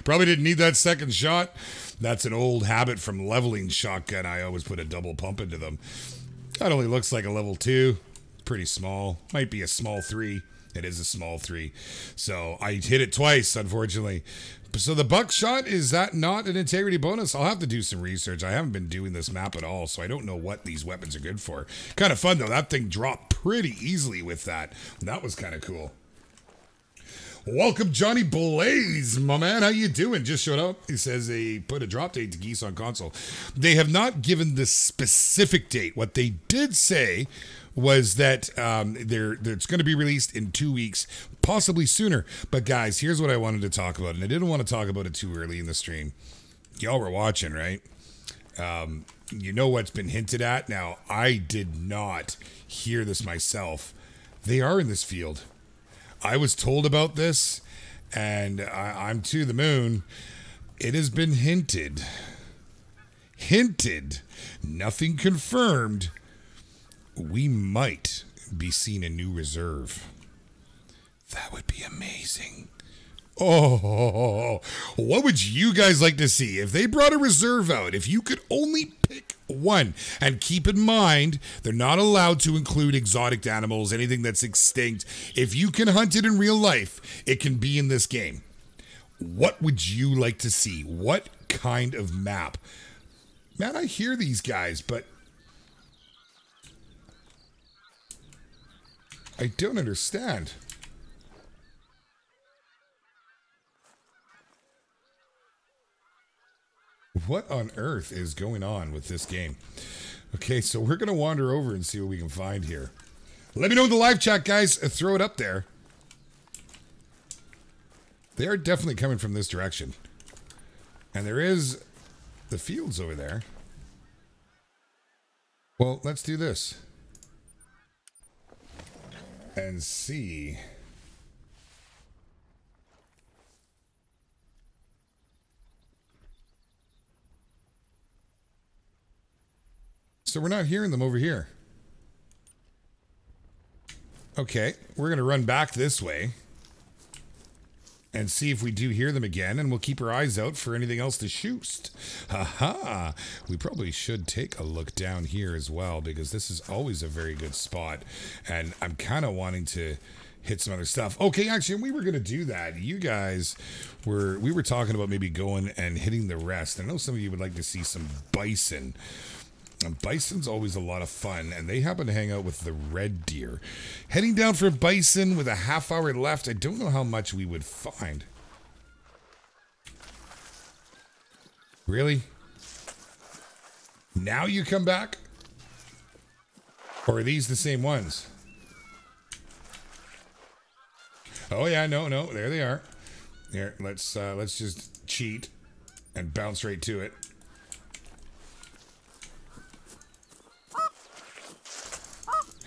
Probably didn't need that second shot. That's an old habit from leveling shotgun. I always put a double pump into them. That only looks like a level 2. Pretty small. Might be a small 3. It is a small 3. So I hit it twice, unfortunately. So the buckshot, is that not an integrity bonus? I'll have to do some research. I haven't been doing this map at all, so I don't know what these weapons are good for. Kind of fun, though. That thing dropped pretty easily with that. That was kind of cool. Welcome, Johnny Blaze, my man. How you doing? Just showed up. He says they put a drop date to Geese on console. They have not given the specific date. What they did say was that it's going to be released in 2 weeks, possibly sooner. But guys, here's what I wanted to talk about, and I didn't want to talk about it too early in the stream. Y'all were watching, right? You know what's been hinted at. Now, I did not hear this myself. They are in this field. I was told about this, and I'm to the moon. It has been hinted. Hinted. Nothing confirmed. We might be seeing a new reserve. That would be amazing. Oh, what would you guys like to see? If they brought a reserve out, if you could only pick one, and keep in mind, they're not allowed to include exotic animals, anything that's extinct. If you can hunt it in real life, it can be in this game. What would you like to see? What kind of map? Man, I hear these guys, but I don't understand. What on earth is going on with this game? Okay, so we're going to wander over and see what we can find here. Let me know in the live chat, guys. Throw it up there. They are definitely coming from this direction. And there is the fields over there. Well, let's do this. And see. So we're not hearing them over here. Okay, we're going to run back this way and see if we do hear them again, and we'll keep our eyes out for anything else to shoot. Haha! We probably should take a look down here as well, because this is always a very good spot, and I'm kind of wanting to hit some other stuff. Okay, actually, we were going to do that. You guys we were talking about maybe going and hitting the rest. I know some of you would like to see some bison. And bison's always a lot of fun, and they happen to hang out with the red deer. Heading down for bison with a half hour left, I don't know how much we would find. Really? Now you come back? Or are these the same ones? Oh yeah, no, there they are. Here, let's just cheat and bounce right to it.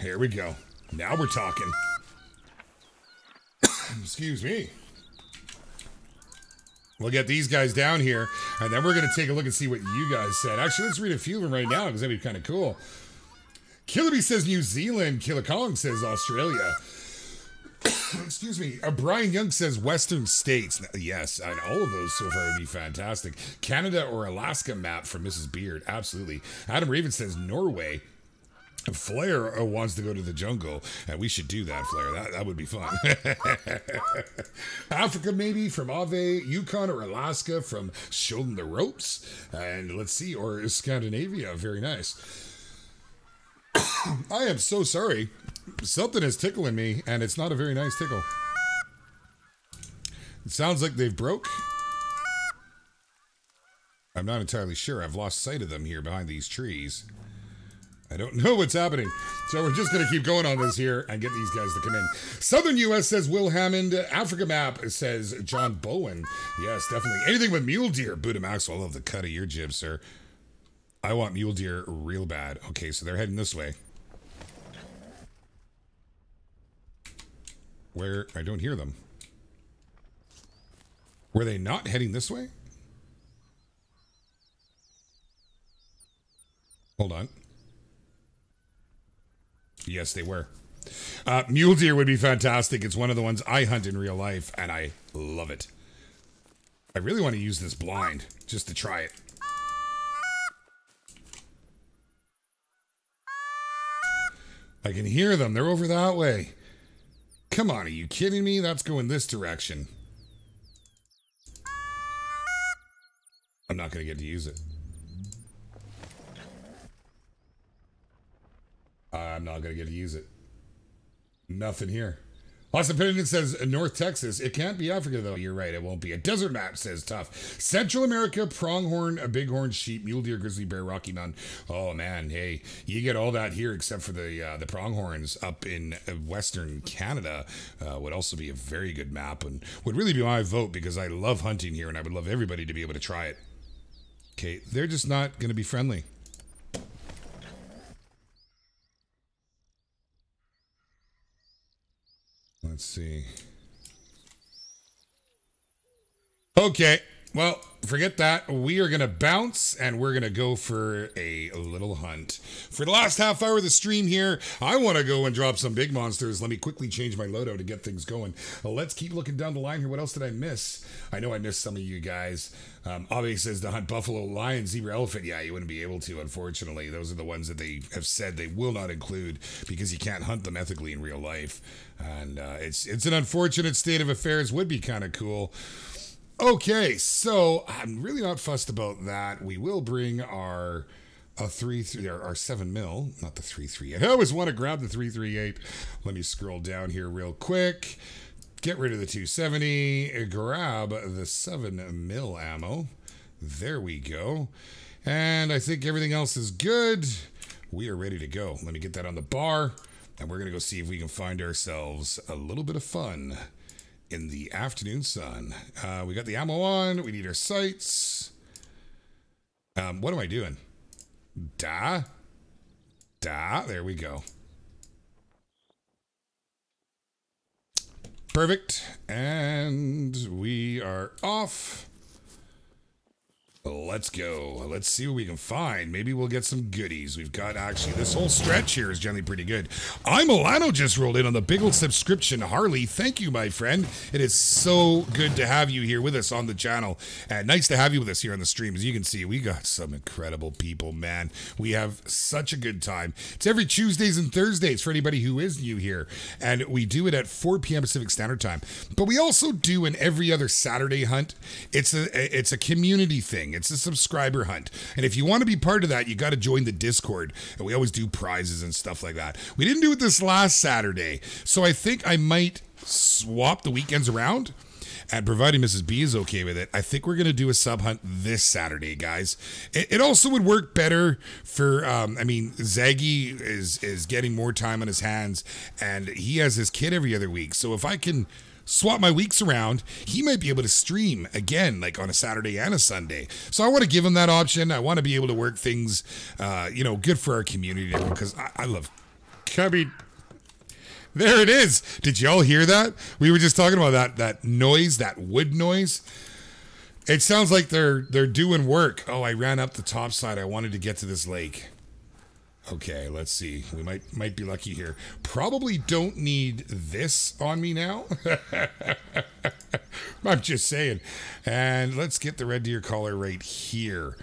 Here we go. Now we're talking. Excuse me. We'll get these guys down here, and then we're going to take a look and see what you guys said. Actually, let's read a few of them right now, because that'd be kind of cool. Killerby says New Zealand. Killer Kong says Australia. Excuse me. Brian Young says Western States. Yes, and all of those so far would be fantastic. Canada or Alaska map from Mrs. Beard. Absolutely. Adam Raven says Norway. Flair wants to go to the jungle, and we should do that, Flair. That would be fun. Africa, maybe, from Ave, Yukon, or Alaska, from Showing the Ropes. And let's see, or Scandinavia. Very nice. I am so sorry. Something is tickling me, and it's not a very nice tickle. It sounds like they've broke. I'm not entirely sure. I've lost sight of them here behind these trees. I don't know what's happening. So we're just going to keep going on this here and get these guys to come in. Southern U.S. says Will Hammond. Africa map says John Bowen. Yes, definitely. Anything with mule deer. Buddha Maxwell. I love the cut of your jib, sir. I want mule deer real bad. Okay, so they're heading this way. Where? I don't hear them. Were they not heading this way? Hold on. Yes, they were. Mule deer would be fantastic. It's one of the ones I hunt in real life, and I love it. I really want to use this blind, just to try it. I can hear them. They're over that way. Come on, are you kidding me? That's going this direction. I'm not going to get to use it. I'm not going to get to use it. Nothing here. Austin Pennington says North Texas. It can't be Africa, though. You're right. It won't be. A desert map says tough. Central America, pronghorn, a bighorn sheep, mule deer, grizzly bear, Rocky Mountain. Oh, man. Hey, you get all that here except for the pronghorns up in Western Canada. Would also be a very good map and would really be my vote because I love hunting here and I would love everybody to be able to try it. Okay, they're just not going to be friendly. Let's see. Okay, well, forget that. We are going to bounce, and we're going to go for a little hunt. For the last half hour of the stream here, I want to go and drop some big monsters. Let me quickly change my loadout to get things going. Let's keep looking down the line here. What else did I miss? I know I missed some of you guys. Abe says to hunt buffalo, lion, zebra, elephant. Yeah, you wouldn't be able to, unfortunately. Those are the ones that they have said they will not include because you can't hunt them ethically in real life. And it's an unfortunate state of affairs. Would be kind of cool. Okay, so I'm really not fussed about that. We will bring our 7 mil, not the 338. I always want to grab the 338. Let me scroll down here real quick. Get rid of the 270. Grab the 7 mil ammo. There we go. And I think everything else is good. We are ready to go. Let me get that on the bar. And we're going to go see if we can find ourselves a little bit of fun in the afternoon sun. We got the ammo on. We need our sights. What am I doing? There we go. Perfect. And we are off. Let's go. Let's see what we can find. Maybe we'll get some goodies. We've got actually this whole stretch here is generally pretty good. I'm Milano just rolled in on the big old subscription. Harley, thank you, my friend. It is so good to have you here with us on the channel. And nice to have you with us here on the stream. As you can see, we got some incredible people, man. We have such a good time. It's every Tuesdays and Thursdays for anybody who is new here. And we do it at 4 p.m. Pacific Standard Time. But we also do an every other Saturday hunt. It's a community thing. It's a subscriber hunt. And if you want to be part of that, you got to join the Discord. And we always do prizes and stuff like that. We didn't do it this last Saturday. So I think I might swap the weekends around. And providing Mrs. B is okay with it, I think we're going to do a sub hunt this Saturday, guys. It also would work better for, Zaggy is getting more time on his hands. And he has his kid every other week. So if I can swap my weeks around, he might be able to stream again, like on a Saturday and a Sunday. So I want to give him that option. I want to be able to work things, good for our community, because I love Cubby. There it is. Did y'all hear that? We were just talking about that noise, that wood noise. It sounds like they're doing work. Oh, I ran up the top side. I wanted to get to this lake. Okay, let's see. We might be lucky here. Probably don't need this on me now. I'm just saying. And let's get the red deer collar right here.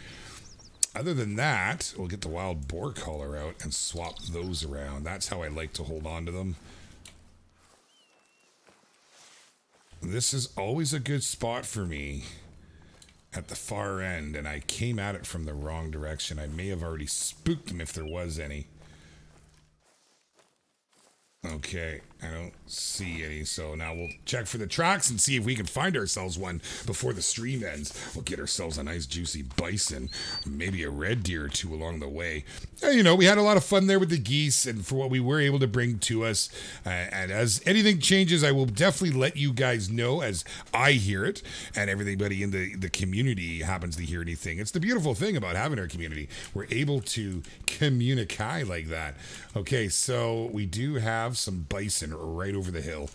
Other than that, we'll get the wild boar collar out and swap those around. That's how I like to hold on to them. This is always a good spot for me at the far end, and I came at it from the wrong direction. I may have already spooked him if there was any. Okay, I don't see any, so now we'll check for the tracks and see if we can find ourselves one before the stream ends. We'll get ourselves a nice juicy bison, maybe a red deer or two along the way. And, we had a lot of fun there with the geese and for what we were able to bring to us. And as anything changes, I will definitely let you guys know as I hear it and everybody in the community happens to hear anything. It's the beautiful thing about having our community. We're able to communicate like that. Okay, so we do have some bison right over the hill.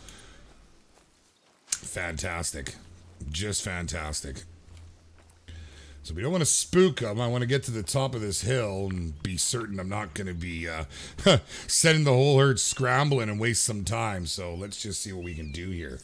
Fantastic. Just fantastic. So we don't want to spook them. I want to get to the top of this hill and be certain I'm not going to be setting the whole herd scrambling and waste some time. So let's just see what we can do here.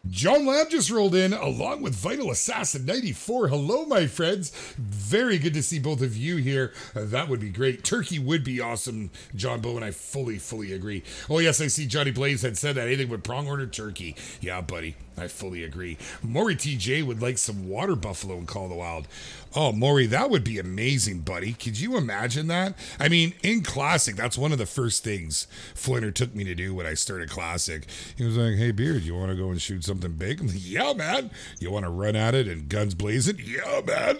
John Lab just rolled in along with Vital Assassin 94. Hello, my friends. Very good to see both of you here. That would be great. Turkey would be awesome, John Bow, and I fully agree. Oh, yes, I see Johnny Blaze had said that. Anything but pronghorn or turkey. Yeah, buddy. I fully agree. Maury TJ would like some water buffalo in Call of the Wild. Oh, Maury, that would be amazing, buddy. Could you imagine that? I mean, in Classic, that's one of the first things Flinter took me to do when I started Classic. He was like, hey, Beard, you want to go and shoot something big? I'm like, yeah, man. You want to run at it and guns blazing? Yeah, man.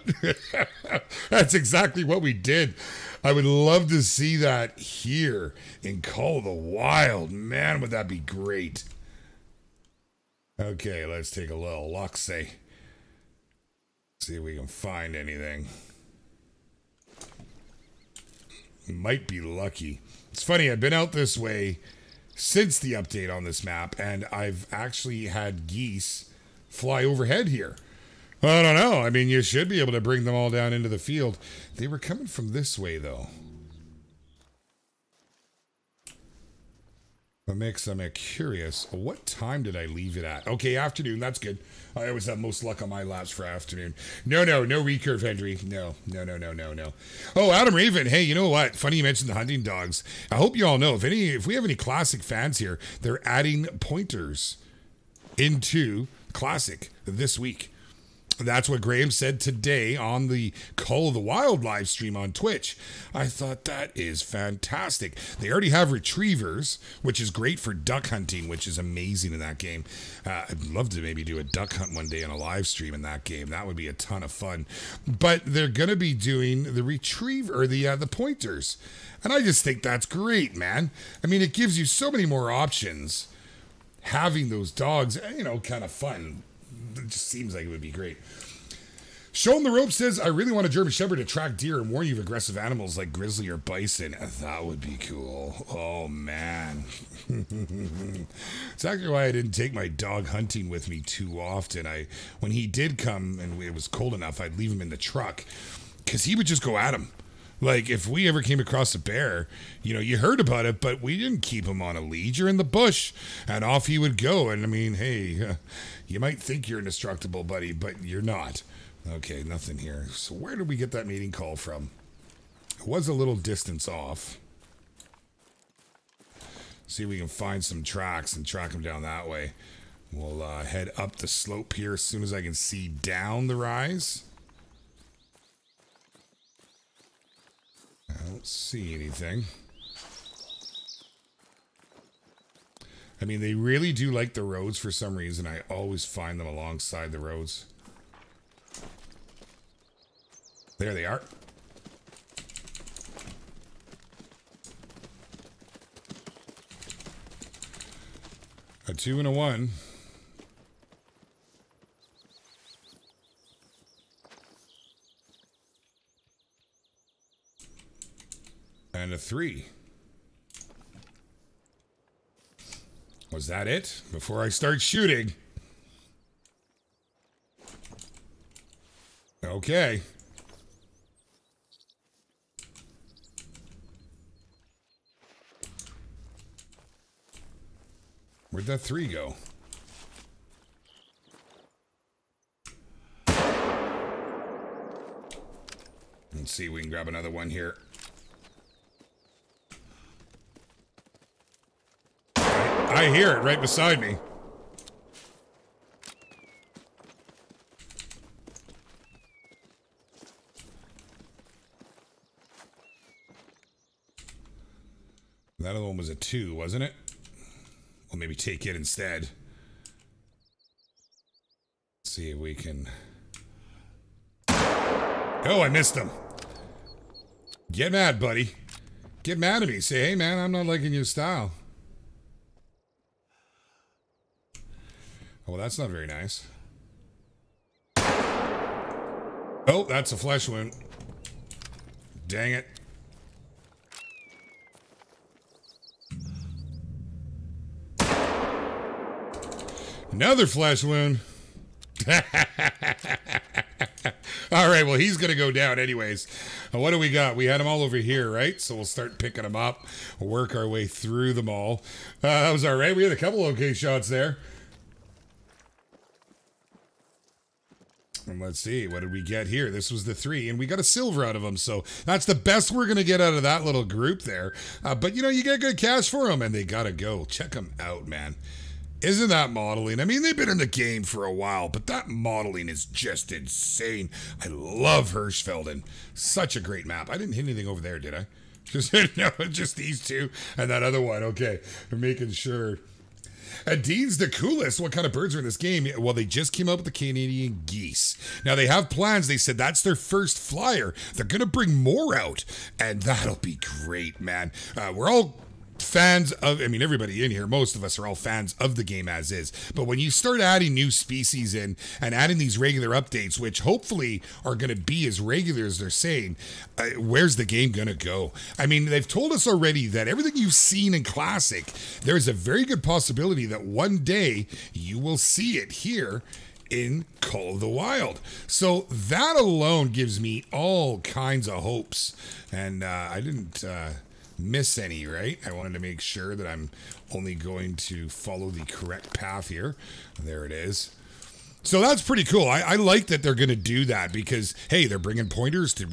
That's exactly what we did. I would love to see that here in Call of the Wild. Man, would that be great. Okay, let's take a little look, see if we can find anything. Might be lucky. It's funny, I've been out this way since the update on this map, and I've actually had geese fly overhead here. I don't know. I mean, you should be able to bring them all down into the field. They were coming from this way, though. What makes I'm curious. What time did I leave it at? Okay, afternoon. That's good. I always have most luck on my laps for afternoon. No recurve, Henry. No. Oh, Adam Raven. Hey, you know what? Funny you mentioned the hunting dogs. I hope you all know if we have any classic fans here, they're adding pointers into classic this week. That's what Graham said today on the Call of the Wild live stream on Twitch. I thought that is fantastic. They already have retrievers, which is great for duck hunting, which is amazing in that game. I'd love to maybe do a duck hunt one day on a live stream in that game. That would be a ton of fun. But they're going to be doing the retriever, or the pointers. And I just think that's great, man. I mean, it gives you so many more options. Having those dogs, kind of fun. It just seems like it would be great. Shawn the Rope says, I really want a German Shepherd to track deer and warn you of aggressive animals like grizzly or bison. That would be cool. Oh, man. It's actually why I didn't take my dog hunting with me too often. When he did come and it was cold enough, I'd leave him in the truck because he would just go at him. Like, if we ever came across a bear, you heard about it, but we didn't keep him on a lead. You're in the bush, and off he would go. And, I mean, hey, you might think you're indestructible, buddy, but you're not. Okay, nothing here. So where did we get that meeting call from? It was a little distance off. See if we can find some tracks and track them down that way. We'll head up the slope here as soon as I can see down the rise. I don't see anything. I mean, they really do like the roads for some reason. I always find them alongside the roads. There they are. A 2 and a 1. And a 3. Was that it? Before I start shooting. Okay. Where'd that 3 go? Let's see if we can grab another one here. I hear it right beside me. That other one was a 2, wasn't it? We'll maybe take it instead. Let's see if we can... Oh, I missed him. Get mad, buddy. Get mad at me. Say, hey, man, I'm not liking your style. Oh, well, that's not very nice. Oh, that's a flesh wound. Dang it. Another flesh wound. All right, well, he's going to go down anyways. What do we got? We had them all over here, right? So we'll start picking them up. We'll work our way through them all. That was all right. We had a couple okay shots there. And let's see, what did we get here? This was the 3, and we got a silver out of them, so that's the best we're going to get out of that little group there. But, you get good cash for them, and they got to go. Check them out, man. Isn't that modeling? I mean, they've been in the game for a while, but that modeling is just insane. I love Hirschfelden. Such a great map. I didn't hit anything over there, did I? No, just these 2 and that other one. Okay, I'm making sure. Dean's the coolest. What kind of birds are in this game? Well, they just came up with the Canadian Geese. Now, they have plans. They said that's their first flyer. They're going to bring more out, and that'll be great, man. We're all fans of, everybody in here, most of us are all fans of the game as is. But when you start adding new species in and adding these regular updates, which hopefully are going to be as regular as they're saying, where's the game going to go? They've told us already that everything you've seen in Classic, there's a very good possibility that one day you will see it here in Call of the Wild. So that alone gives me all kinds of hopes. And I didn't miss any, right? I wanted to make sure that I'm only going to follow the correct path here. There it is. So that's pretty cool. I like that they're going to do that because, hey, they're bringing pointers to,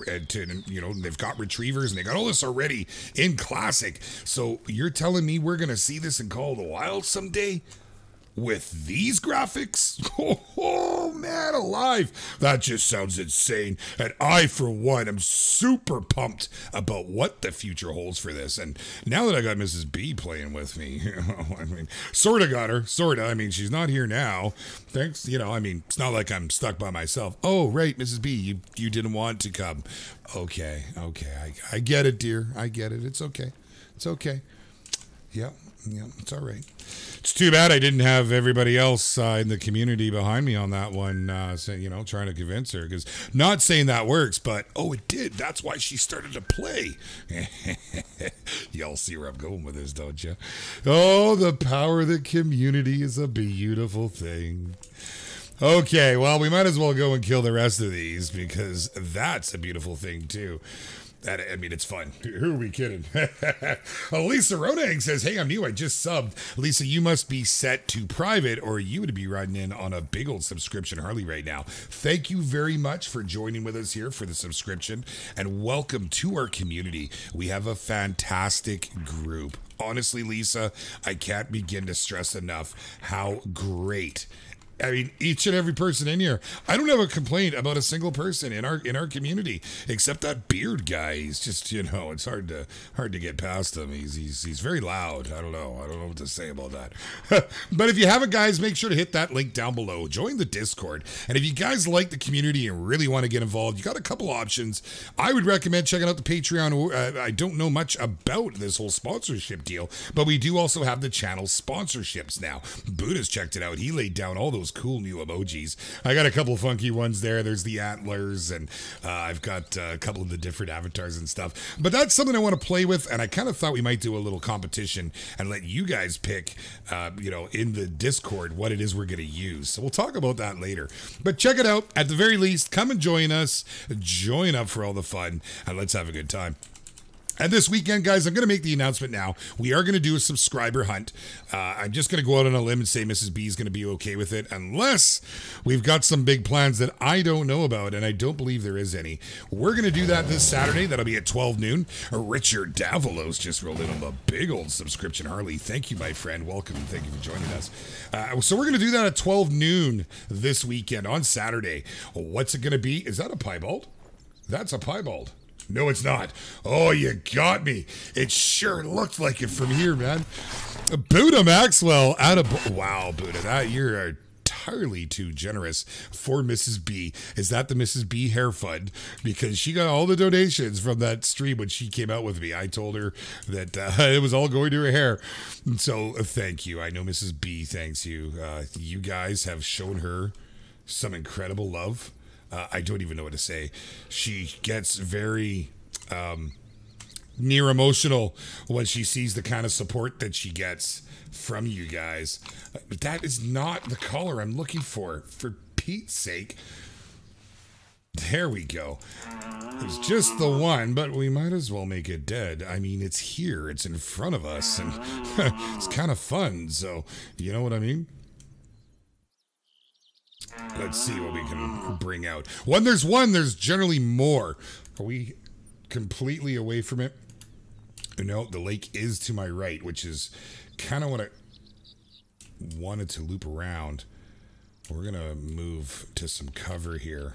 you know, they've got retrievers and they got all this already in Classic. So you're telling me we're going to see this in Call of the Wild someday? With these graphics? Oh, man alive. That just sounds insane. And I, for one, am super pumped about what the future holds for this. And now that I got Mrs. B playing with me, you know, I mean, sort of got her, sort of. I mean, she's not here now. Thanks, you know, I mean, it's not like I'm stuck by myself. Oh, right, Mrs. B, you didn't want to come. Okay, I get it, dear. I get it. It's okay. It's okay. Yeah, it's all right. It's too bad I didn't have everybody else in the community behind me on that one, you know, trying to convince her. Because not saying that works, but, oh, it did. That's why she started to play. Y'all see where I'm going with this, don't you? Oh, the power of the community is a beautiful thing. Okay, well, we might as well go and kill the rest of these because that's a beautiful thing, too. I mean, it's fun. Who are we kidding? Lisa Ronang says, hey, I'm new. I just subbed. Lisa, you must be set to private or you would be riding in on a big old subscription Harley right now. Thank you very much for joining with us here for the subscription and welcome to our community. We have a fantastic group. Honestly, Lisa, I can't begin to stress enough how great. I mean, each and every person in here. I don't have a complaint about a single person in our community, except that beard guy. He's just, you know, it's hard to get past him. He's very loud. I don't know what to say about that. But if you haven't, guys, make sure to hit that link down below. Join the Discord. And if you guys like the community and really want to get involved, you got a couple options. I would recommend checking out the Patreon. I don't know much about this whole sponsorship deal, but we do also have the channel sponsorships now. Buddha's checked it out. He laid down all those cool new emojis. I got a couple funky ones there. There's the antlers, and I've got a couple of the different avatars and stuff. But that's something I want to play with, and I kind of thought we might do a little competition and let you guys pick, you know, in the Discord what it is we're going to use. So we'll talk about that later. But check it out. At the very least, come and join us. Join up for all the fun, and let's have a good time. And this weekend, guys, I'm going to make the announcement now. We are going to do a subscriber hunt. I'm just going to go out on a limb and say Mrs. B is going to be okay with it, unless we've got some big plans that I don't know about, and I don't believe there is any. We're going to do that this Saturday. That'll be at 12 noon. Richard Davalos just rolled in on the big old subscription, Harley. Thank you, my friend. Welcome. Thank you for joining us. So we're going to do that at 12 noon this weekend on Saturday. What's it going to be? Is that a piebald? That's a piebald. No, it's not. Oh, you got me. It sure looks like it from here, man. Buddha Maxwell out of... Wow, Buddha, you're entirely too generous for Mrs. B. Is that the Mrs. B hair fund? Because she got all the donations from that stream when she came out with me. I told her that it was all going to her hair. So thank you. I know Mrs. B thanks you. You guys have shown her some incredible love. I don't even know what to say. She gets very near emotional when she sees the kind of support that she gets from you guys. But that is not the color I'm looking for Pete's sake. There we go. It's just the one, but we might as well make it dead. I mean, it's here. It's in front of us, and it's kind of fun, so you know what I mean? Let's see what we can bring out. When there's one, there's generally more. Are we completely away from it? No, the lake is to my right, which is kind of what I wanted to loop around. We're going to move to some cover here.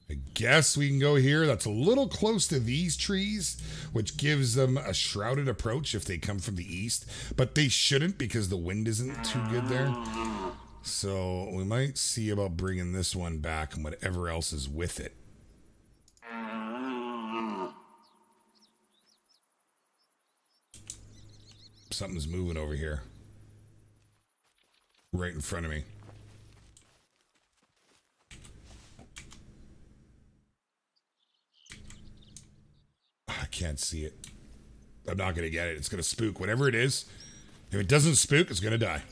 I guess we can go here. That's a little close to these trees, which gives them a shrouded approach if they come from the east. But they shouldn't because the wind isn't too good there. So we might see about bringing this one back and whatever else is with it. Something's moving over here. Right in front of me. I can't see it. I'm not going to get it. It's going to spook. Whatever it is, if it doesn't spook, it's going to die.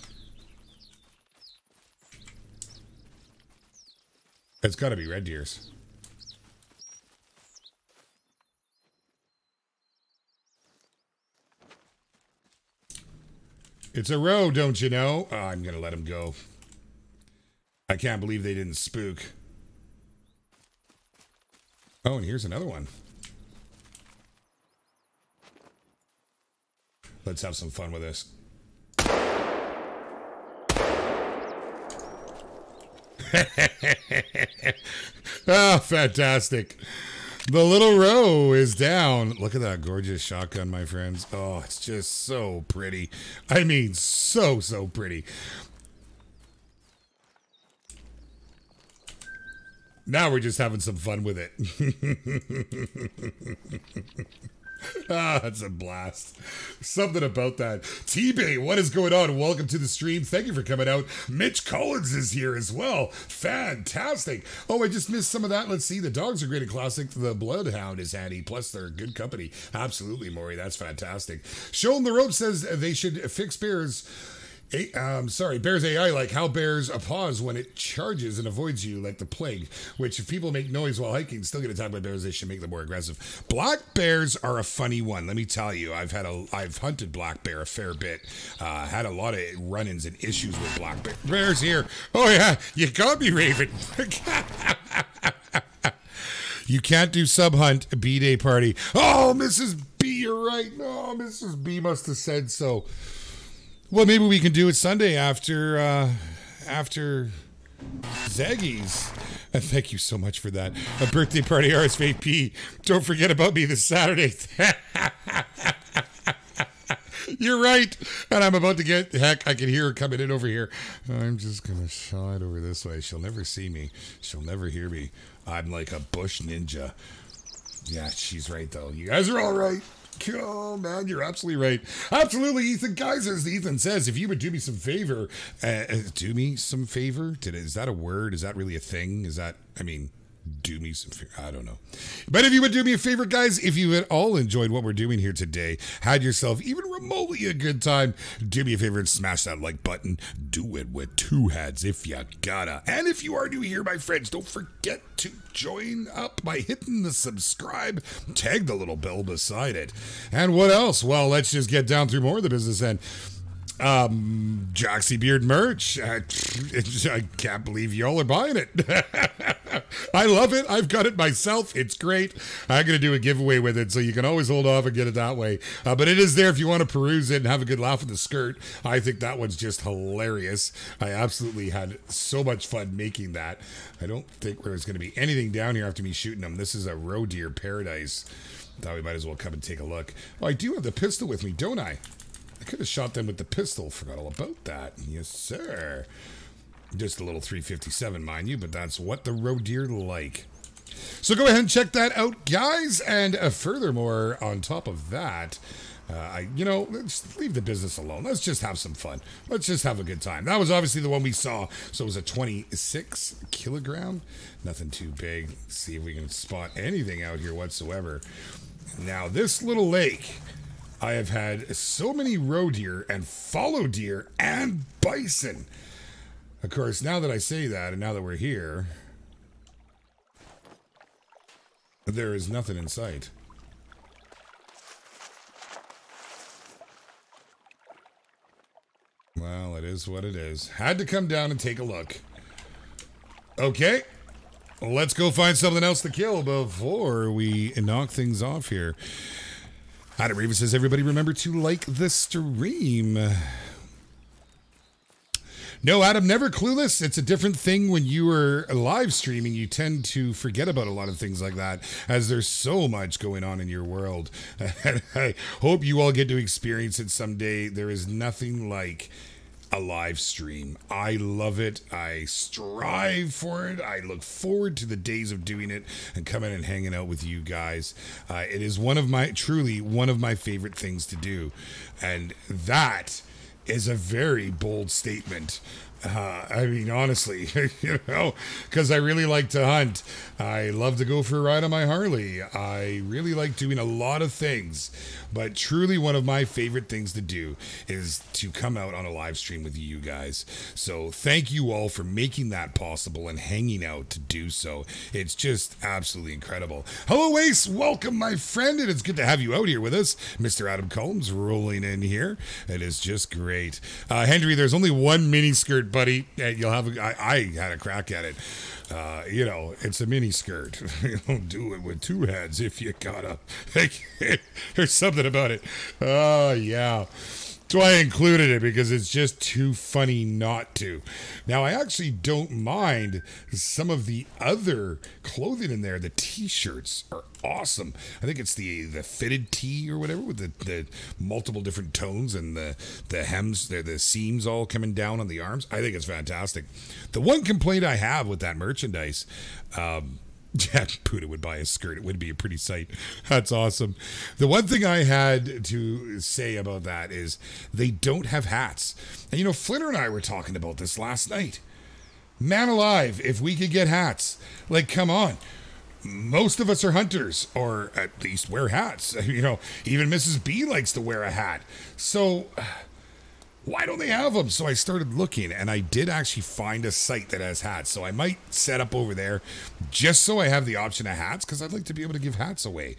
It's got to be red deers. It's a row, don't you know? Oh, I'm going to let him go. I can't believe they didn't spook. Oh, and here's another one. Let's have some fun with this. Ah, fantastic. The little row is down. Look at that gorgeous shotgun, my friends. Oh, it's just so pretty. I mean, so pretty. Now we're just having some fun with it. Ah, that's a blast. Something about that. T-Bay, what is going on? Welcome to the stream. Thank you for coming out. Mitch Collins is here as well. Fantastic. Oh, I just missed some of that. Let's see. The dogs are great and classic. The Bloodhound is handy. Plus, they're good company. Absolutely, Maury. That's fantastic. Showing the Rope says they should fix Bears. Bears AI, like how bears pause when it charges and avoids you like the plague, which if people make noise while hiking, still get attacked by bears, they should make them more aggressive. Black bears are a funny one. Let me tell you, I've hunted black bear a fair bit. Had a lot of run-ins and issues with black bears here. Oh yeah, you got me, Raven. You can't do sub-hunt B-Day party. Oh, Mrs. B, you're right. No, Mrs. B must have said so. Well, maybe we can do it Sunday after Zaggy's. And thank you so much for that. A birthday party RSVP. Don't forget about me this Saturday. You're right. And I'm about to get, heck, I can hear her coming in over here. I'm just going to shine over this way. She'll never see me. She'll never hear me. I'm like a bush ninja. Yeah, she's right, though. You guys are all right. Oh, man, you're absolutely right. Absolutely, Ethan. Guys, as Ethan says, if you would do me some favor, do me some favor? Is that a word? Is that really a thing? Do me some favor. I don't know. But if you would do me a favor, guys, if you had all enjoyed what we're doing here today, had yourself even remotely a good time, do me a favor and smash that like button. Do it with two hands if you gotta. And if you are new here, my friends, don't forget to join up by hitting the subscribe. Tag the little bell beside it. And what else? Well, let's just get down through more of the business then. Joxy Beard merch. I can't believe y'all are buying it. I love it. I've got it myself. It's great. I'm going to do a giveaway with it, so you can always hold off and get it that way. But it is there if you want to peruse it and have a good laugh with the skirt. I think that one's just hilarious. I absolutely had so much fun making that. I don't think there's going to be anything down here after me shooting them. This is a roe deer paradise. Thought we might as well come and take a look. Oh, I do have the pistol with me, don't I? I could have shot them with the pistol. Forgot all about that. Yes, sir. Just a little 357, mind you, but that's what the roe deer like. So go ahead and check that out, guys. And furthermore, on top of that, let's leave the business alone. Let's just have some fun. Let's just have a good time. That was obviously the one we saw. So it was a 26 kilogram. Nothing too big. Let's see if we can spot anything out here whatsoever. Now, this little lake, I have had so many roe deer and fallow deer and bison. Of course, now that I say that, and now that we're here, there is nothing in sight. Well, it is what it is. Had to come down and take a look. Okay, let's go find something else to kill before we knock things off here. Adam Raven says, everybody remember to like the stream. No, Adam, never clueless. It's a different thing when you are live streaming. You tend to forget about a lot of things like that, as there's so much going on in your world. And I hope you all get to experience it someday. There is nothing like a live stream. I love it. I strive for it. I look forward to the days of doing it and coming and hanging out with you guys. It is truly one of my favorite things to do. And that is a very bold statement. I mean, honestly, because I really like to hunt. I love to go for a ride on my Harley. I really like doing a lot of things, but truly one of my favorite things to do is to come out on a live stream with you guys. So thank you all for making that possible and hanging out to do so. It's just absolutely incredible. Hello, Ace. Welcome, my friend. And it's good to have you out here with us. Mr. Adam Combs rolling in here. It is just great. Henry, there's only one mini skirt, buddy. You'll have I had a crack at it. It's a mini skirt. You don't do it with two heads if you gotta. There's something about it. Oh, yeah. So I included it because it's just too funny not to. Now, I actually don't mind some of the other clothing in there. The t-shirts are awesome. I think it's the fitted tee or whatever with the multiple different tones and the hems, the seams all coming down on the arms. I think it's fantastic. The one complaint I have with that merchandise, yeah, Buddha would buy a skirt. It would be a pretty sight. That's awesome. The one thing I had to say about that is they don't have hats. And Flinter and I were talking about this last night. Man alive, if we could get hats. Like, come on. Most of us are hunters, or at least wear hats. Even Mrs. B likes to wear a hat. So why don't they have them? So I started looking, and I did actually find a site that has hats. So I might set up over there just so I have the option of hats, because I'd like to be able to give hats away.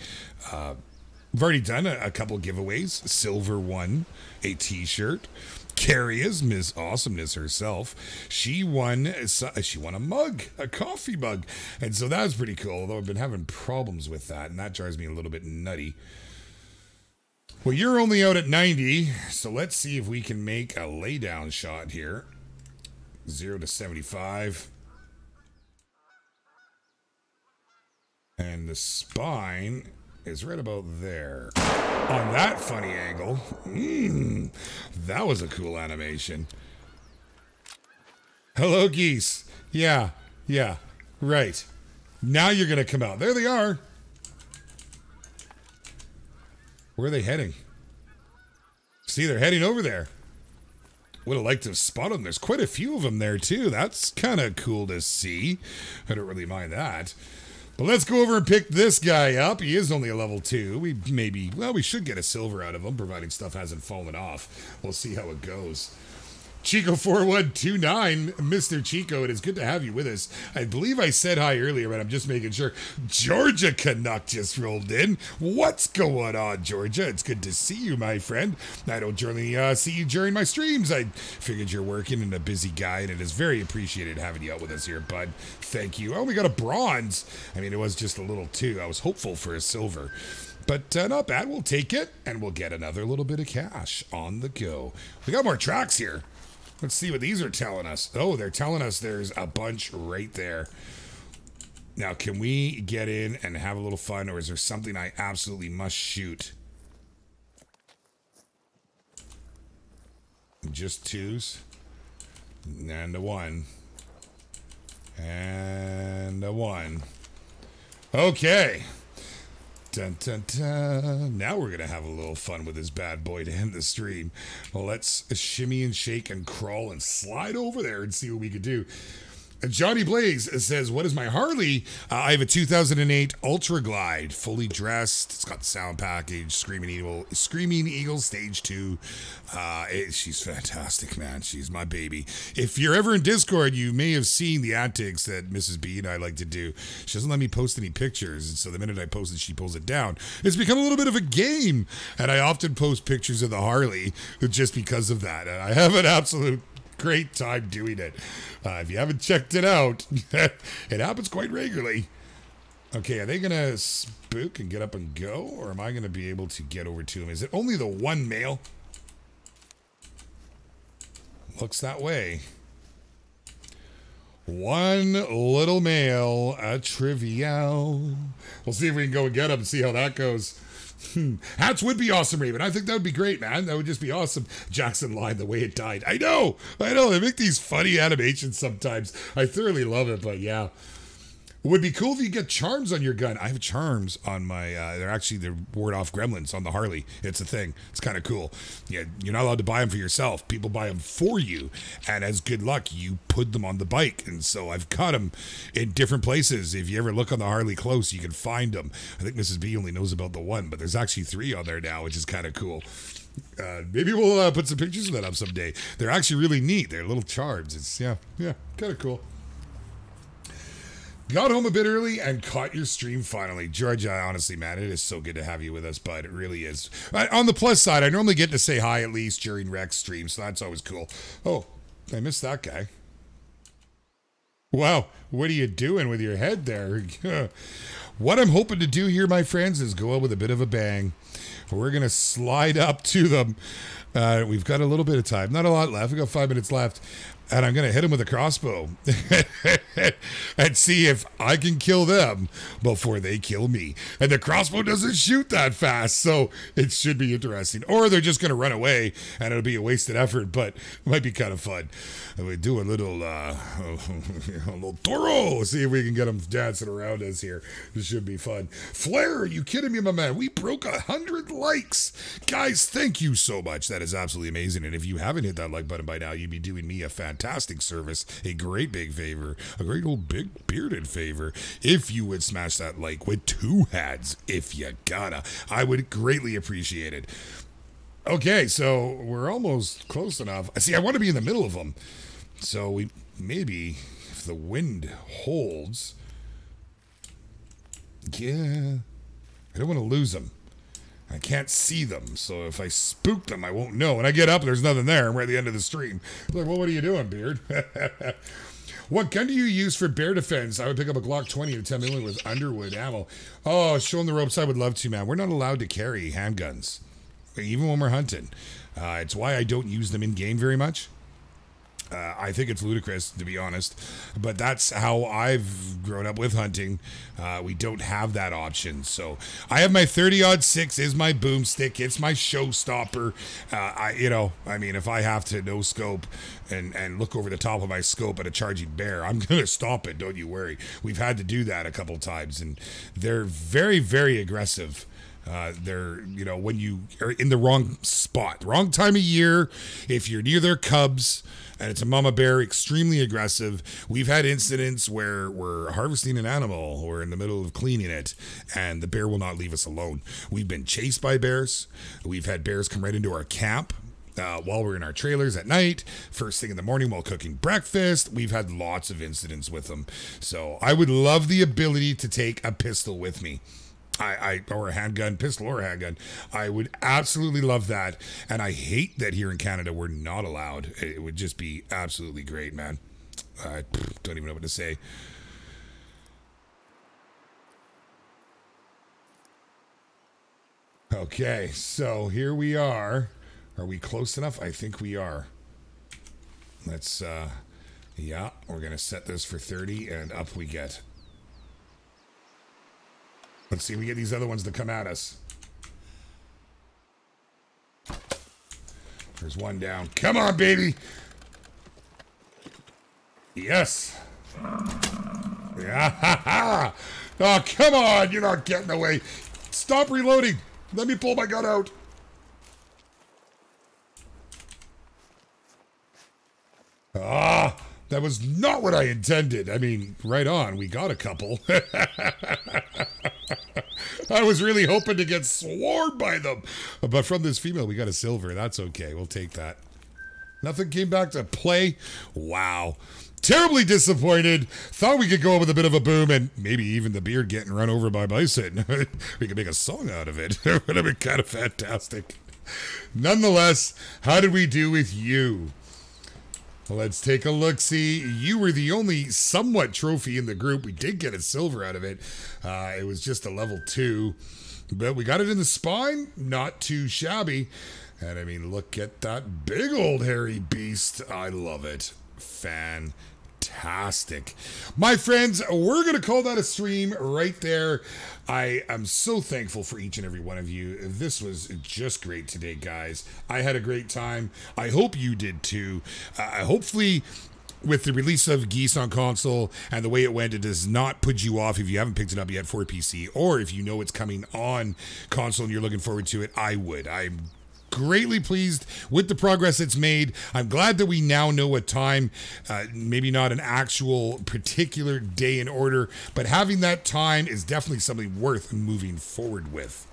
I've already done a couple giveaways. Silver won a t-shirt. Carrie is Miss Awesomeness herself. She won a mug, a coffee mug. And so that was pretty cool, although I've been having problems with that, and that drives me a little bit nutty. Well, you're only out at 90, so let's see if we can make a laydown shot here. 0 to 75. And the spine is right about there. On that funny angle. That was a cool animation. Hello, geese. Yeah, right. Now you're going to come out. There they are. Where are they heading? See, they're heading over there. Would have liked to spot them. There's quite a few of them there, too. That's kind of cool to see. I don't really mind that. But let's go over and pick this guy up. He is only a level 2. We should get a silver out of him, providing stuff hasn't fallen off. We'll see how it goes. Chico4129, Mr. Chico, it is good to have you with us. I believe I said hi earlier, but I'm just making sure. Georgia Canuck just rolled in. What's going on, Georgia? It's good to see you, my friend. I don't generally see you during my streams. I figured you're working and a busy guy, and it is very appreciated having you out with us here, bud. Thank you. Oh, we got a bronze. I mean, it was just a little too. I was hopeful for a silver. But not bad. We'll take it, and we'll get another little bit of cash on the go. We got more tracks here. Let's see what these are telling us. Oh, they're telling us there's a bunch right there. Now, can we get in and have a little fun, or is there something I absolutely must shoot? Just 2s. And a 1. And a 1. Okay. Dun, dun, dun. Now we're going to have a little fun with this bad boy to end the stream. Well, let's shimmy and shake and crawl and slide over there and see what we could do. Johnny Blaze says, what is my Harley? I have a 2008 Ultra Glide, fully dressed. It's got the sound package, Screaming Eagle Stage 2. She's fantastic, man. She's my baby. If you're ever in Discord, you may have seen the antics that Mrs. B and I like to do. She doesn't let me post any pictures, and so the minute I post it, she pulls it down. It's become a little bit of a game, and I often post pictures of the Harley just because of that. And I have an absolute great time doing it. If you haven't checked it out, it happens quite regularly. Okay, are they gonna spook and get up and go, or am I gonna be able to get over to him? Is it only the one male? Looks that way. One little male, a trivial. We'll see if we can go and get him and see how that goes. Hats would be awesome, Raven. I think that would be great, man. That would just be awesome. Jackson line, the way it died. I know. They make these funny animations sometimes. I thoroughly love it, but yeah. It would be cool if you get charms on your gun. I have charms on my, they're ward off gremlins on the Harley. It's a thing. It's kind of cool. Yeah, you're not allowed to buy them for yourself. People buy them for you. And as good luck, you put them on the bike. And so I've got them in different places. If you ever look on the Harley close, you can find them. I think Mrs. B only knows about the one, but there's actually 3 on there now, which is kind of cool. Maybe we'll put some pictures of that up someday. They're actually really neat. They're little charms. It's, yeah, kind of cool. Got home a bit early and caught your stream finally. George, honestly, man, it is so good to have you with us, bud. It really is. On the plus side, I normally get to say hi at least during Rex stream, so that's always cool. Oh, I missed that guy. Wow, what are you doing with your head there? What I'm hoping to do here, my friends, is go out with a bit of a bang. We're going to slide up to them. We've got a little bit of time. Not a lot left. We've got 5 minutes left. And I'm going to hit him with a crossbow and see if I can kill them before they kill me. And the crossbow doesn't shoot that fast, so it should be interesting. Or they're just going to run away, and it'll be a wasted effort, but it might be kind of fun. And we do a little toro, see if we can get them dancing around us here. This should be fun. Flair, are you kidding me, my man? We broke 100 likes. Guys, thank you so much. That is absolutely amazing. And if you haven't hit that like button by now, you'd be doing me a fantastic service, a great big favor, a great old big bearded favor, if you would smash that like with 2 heads, if you gotta. I would greatly appreciate it. Okay, so we're almost close enough. See, I want to be in the middle of them. So we maybe, if the wind holds, yeah, I don't want to lose them. I can't see them, so if I spook them, I won't know. When I get up, there's nothing there, and we're at the end of the stream. Like, well, what are you doing, Beard? What gun do you use for bear defense? I would pick up a Glock 20 to 10 millimeter with Underwood ammo. Oh, showing the ropes, I would love to, man. We're not allowed to carry handguns, even when we're hunting. It's why I don't use them in-game very much. I think it's ludicrous, to be honest, but that's how I've grown up with hunting. We don't have that option. So I have my 30-06 is my boomstick. It's my showstopper. I mean, if I have to no scope and look over the top of my scope at a charging bear, I'm going to stop it. Don't you worry. We've had to do that a couple times, and they're very, very aggressive. They're, when you are in the wrong spot, wrong time of year, if you're near their cubs and it's a mama bear, extremely aggressive. We've had incidents where we're harvesting an animal or in the middle of cleaning it and the bear will not leave us alone. We've been chased by bears. We've had bears come right into our camp while we're in our trailers at night, first thing in the morning while cooking breakfast. We've had lots of incidents with them. So I would love the ability to take a pistol with me. Or a handgun, pistol or a handgun. I would absolutely love that. And I hate that here in Canada we're not allowed. It would just be absolutely great, man. I don't even know what to say. Okay, so here we are. Are we close enough? I think we are. Let's, yeah, we're going to set this for 30 and up we get. Let's see if we get these other ones to come at us. There's one down. Come on, baby. Yes. Yeah. Oh, come on. You're not getting away. Stop reloading. Let me pull my gun out. Ah, that was not what I intended. I mean, right on. We got a couple. I was really hoping to get swarmed by them. But from this female, we got a silver. That's okay. We'll take that. Nothing came back to play. Wow. Terribly disappointed. Thought we could go with a bit of a boom and maybe even the beard getting run over by Bison. We could make a song out of it. It would have been kind of fantastic. Nonetheless, how did we do with you? Let's take a look-see. You were the only somewhat trophy in the group. We did get a silver out of it. It was just a level 2. But we got it in the spine. Not too shabby. And I mean, look at that big old hairy beast. I love it. Fantastic. My friends, we're going to call that a stream right there. I am so thankful for each and every one of you. This was just great today, guys. I had a great time. I hope you did too. Hopefully with the release of Geese on console and the way it went, it does not put you off if you haven't picked it up yet for PC, or if you know it's coming on console and you're looking forward to it. I'm greatly pleased with the progress it's made. I'm glad that we now know a time, maybe not an actual particular day in order, but having that time is definitely something worth moving forward with.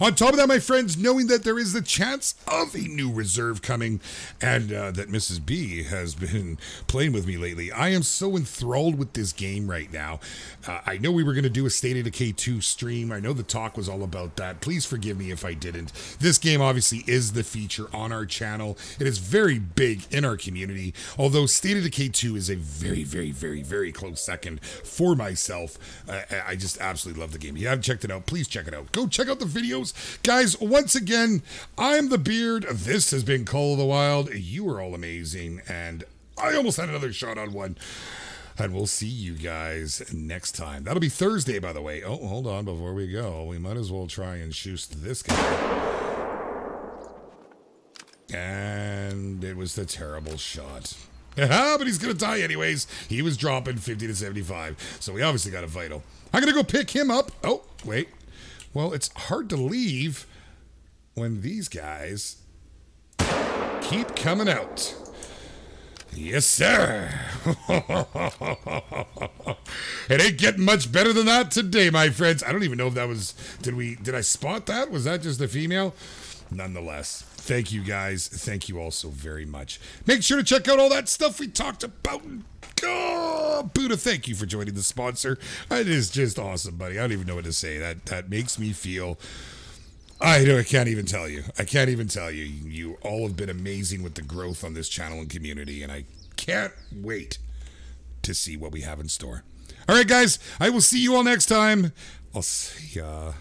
On top of that, my friends, knowing that there is the chance of a new reserve coming, and that Mrs. B has been playing with me lately, I am so enthralled with this game right now. I know we were going to do a State of Decay 2 stream. I know the talk was all about that. Please forgive me if I didn't. This game obviously is the feature on our channel. It is very big in our community, although State of Decay 2 is a very, very, very, very close second for myself. I just absolutely love the game. If you haven't checked it out, please check it out. Go check out the videos. Guys, once again, I'm the Beard. This has been Call of the Wild. You are all amazing, and I almost had another shot on one. And we'll see you guys next time. That'll be Thursday, by the way. Oh, hold on. Before we go, we might as well try and shoot this guy. And it was the terrible shot. But he's going to die anyways. He was dropping 50 to 75. So we obviously got a vital. I'm going to go pick him up. Oh, wait. Well, it's hard to leave when these guys keep coming out. Yes, sir. It ain't getting much better than that today, my friends. I don't even know if that was... Did I spot that? Was that just a female? Nonetheless, thank you guys. Thank you all so very much. Make sure to check out all that stuff we talked about. Oh, Buddha, thank you for joining the sponsor. It is just awesome, buddy. I don't even know what to say. That makes me feel... I can't even tell you. I can't even tell you. You all have been amazing with the growth on this channel and community, and I can't wait to see what we have in store. All right, guys, I will see you all next time. I'll see ya.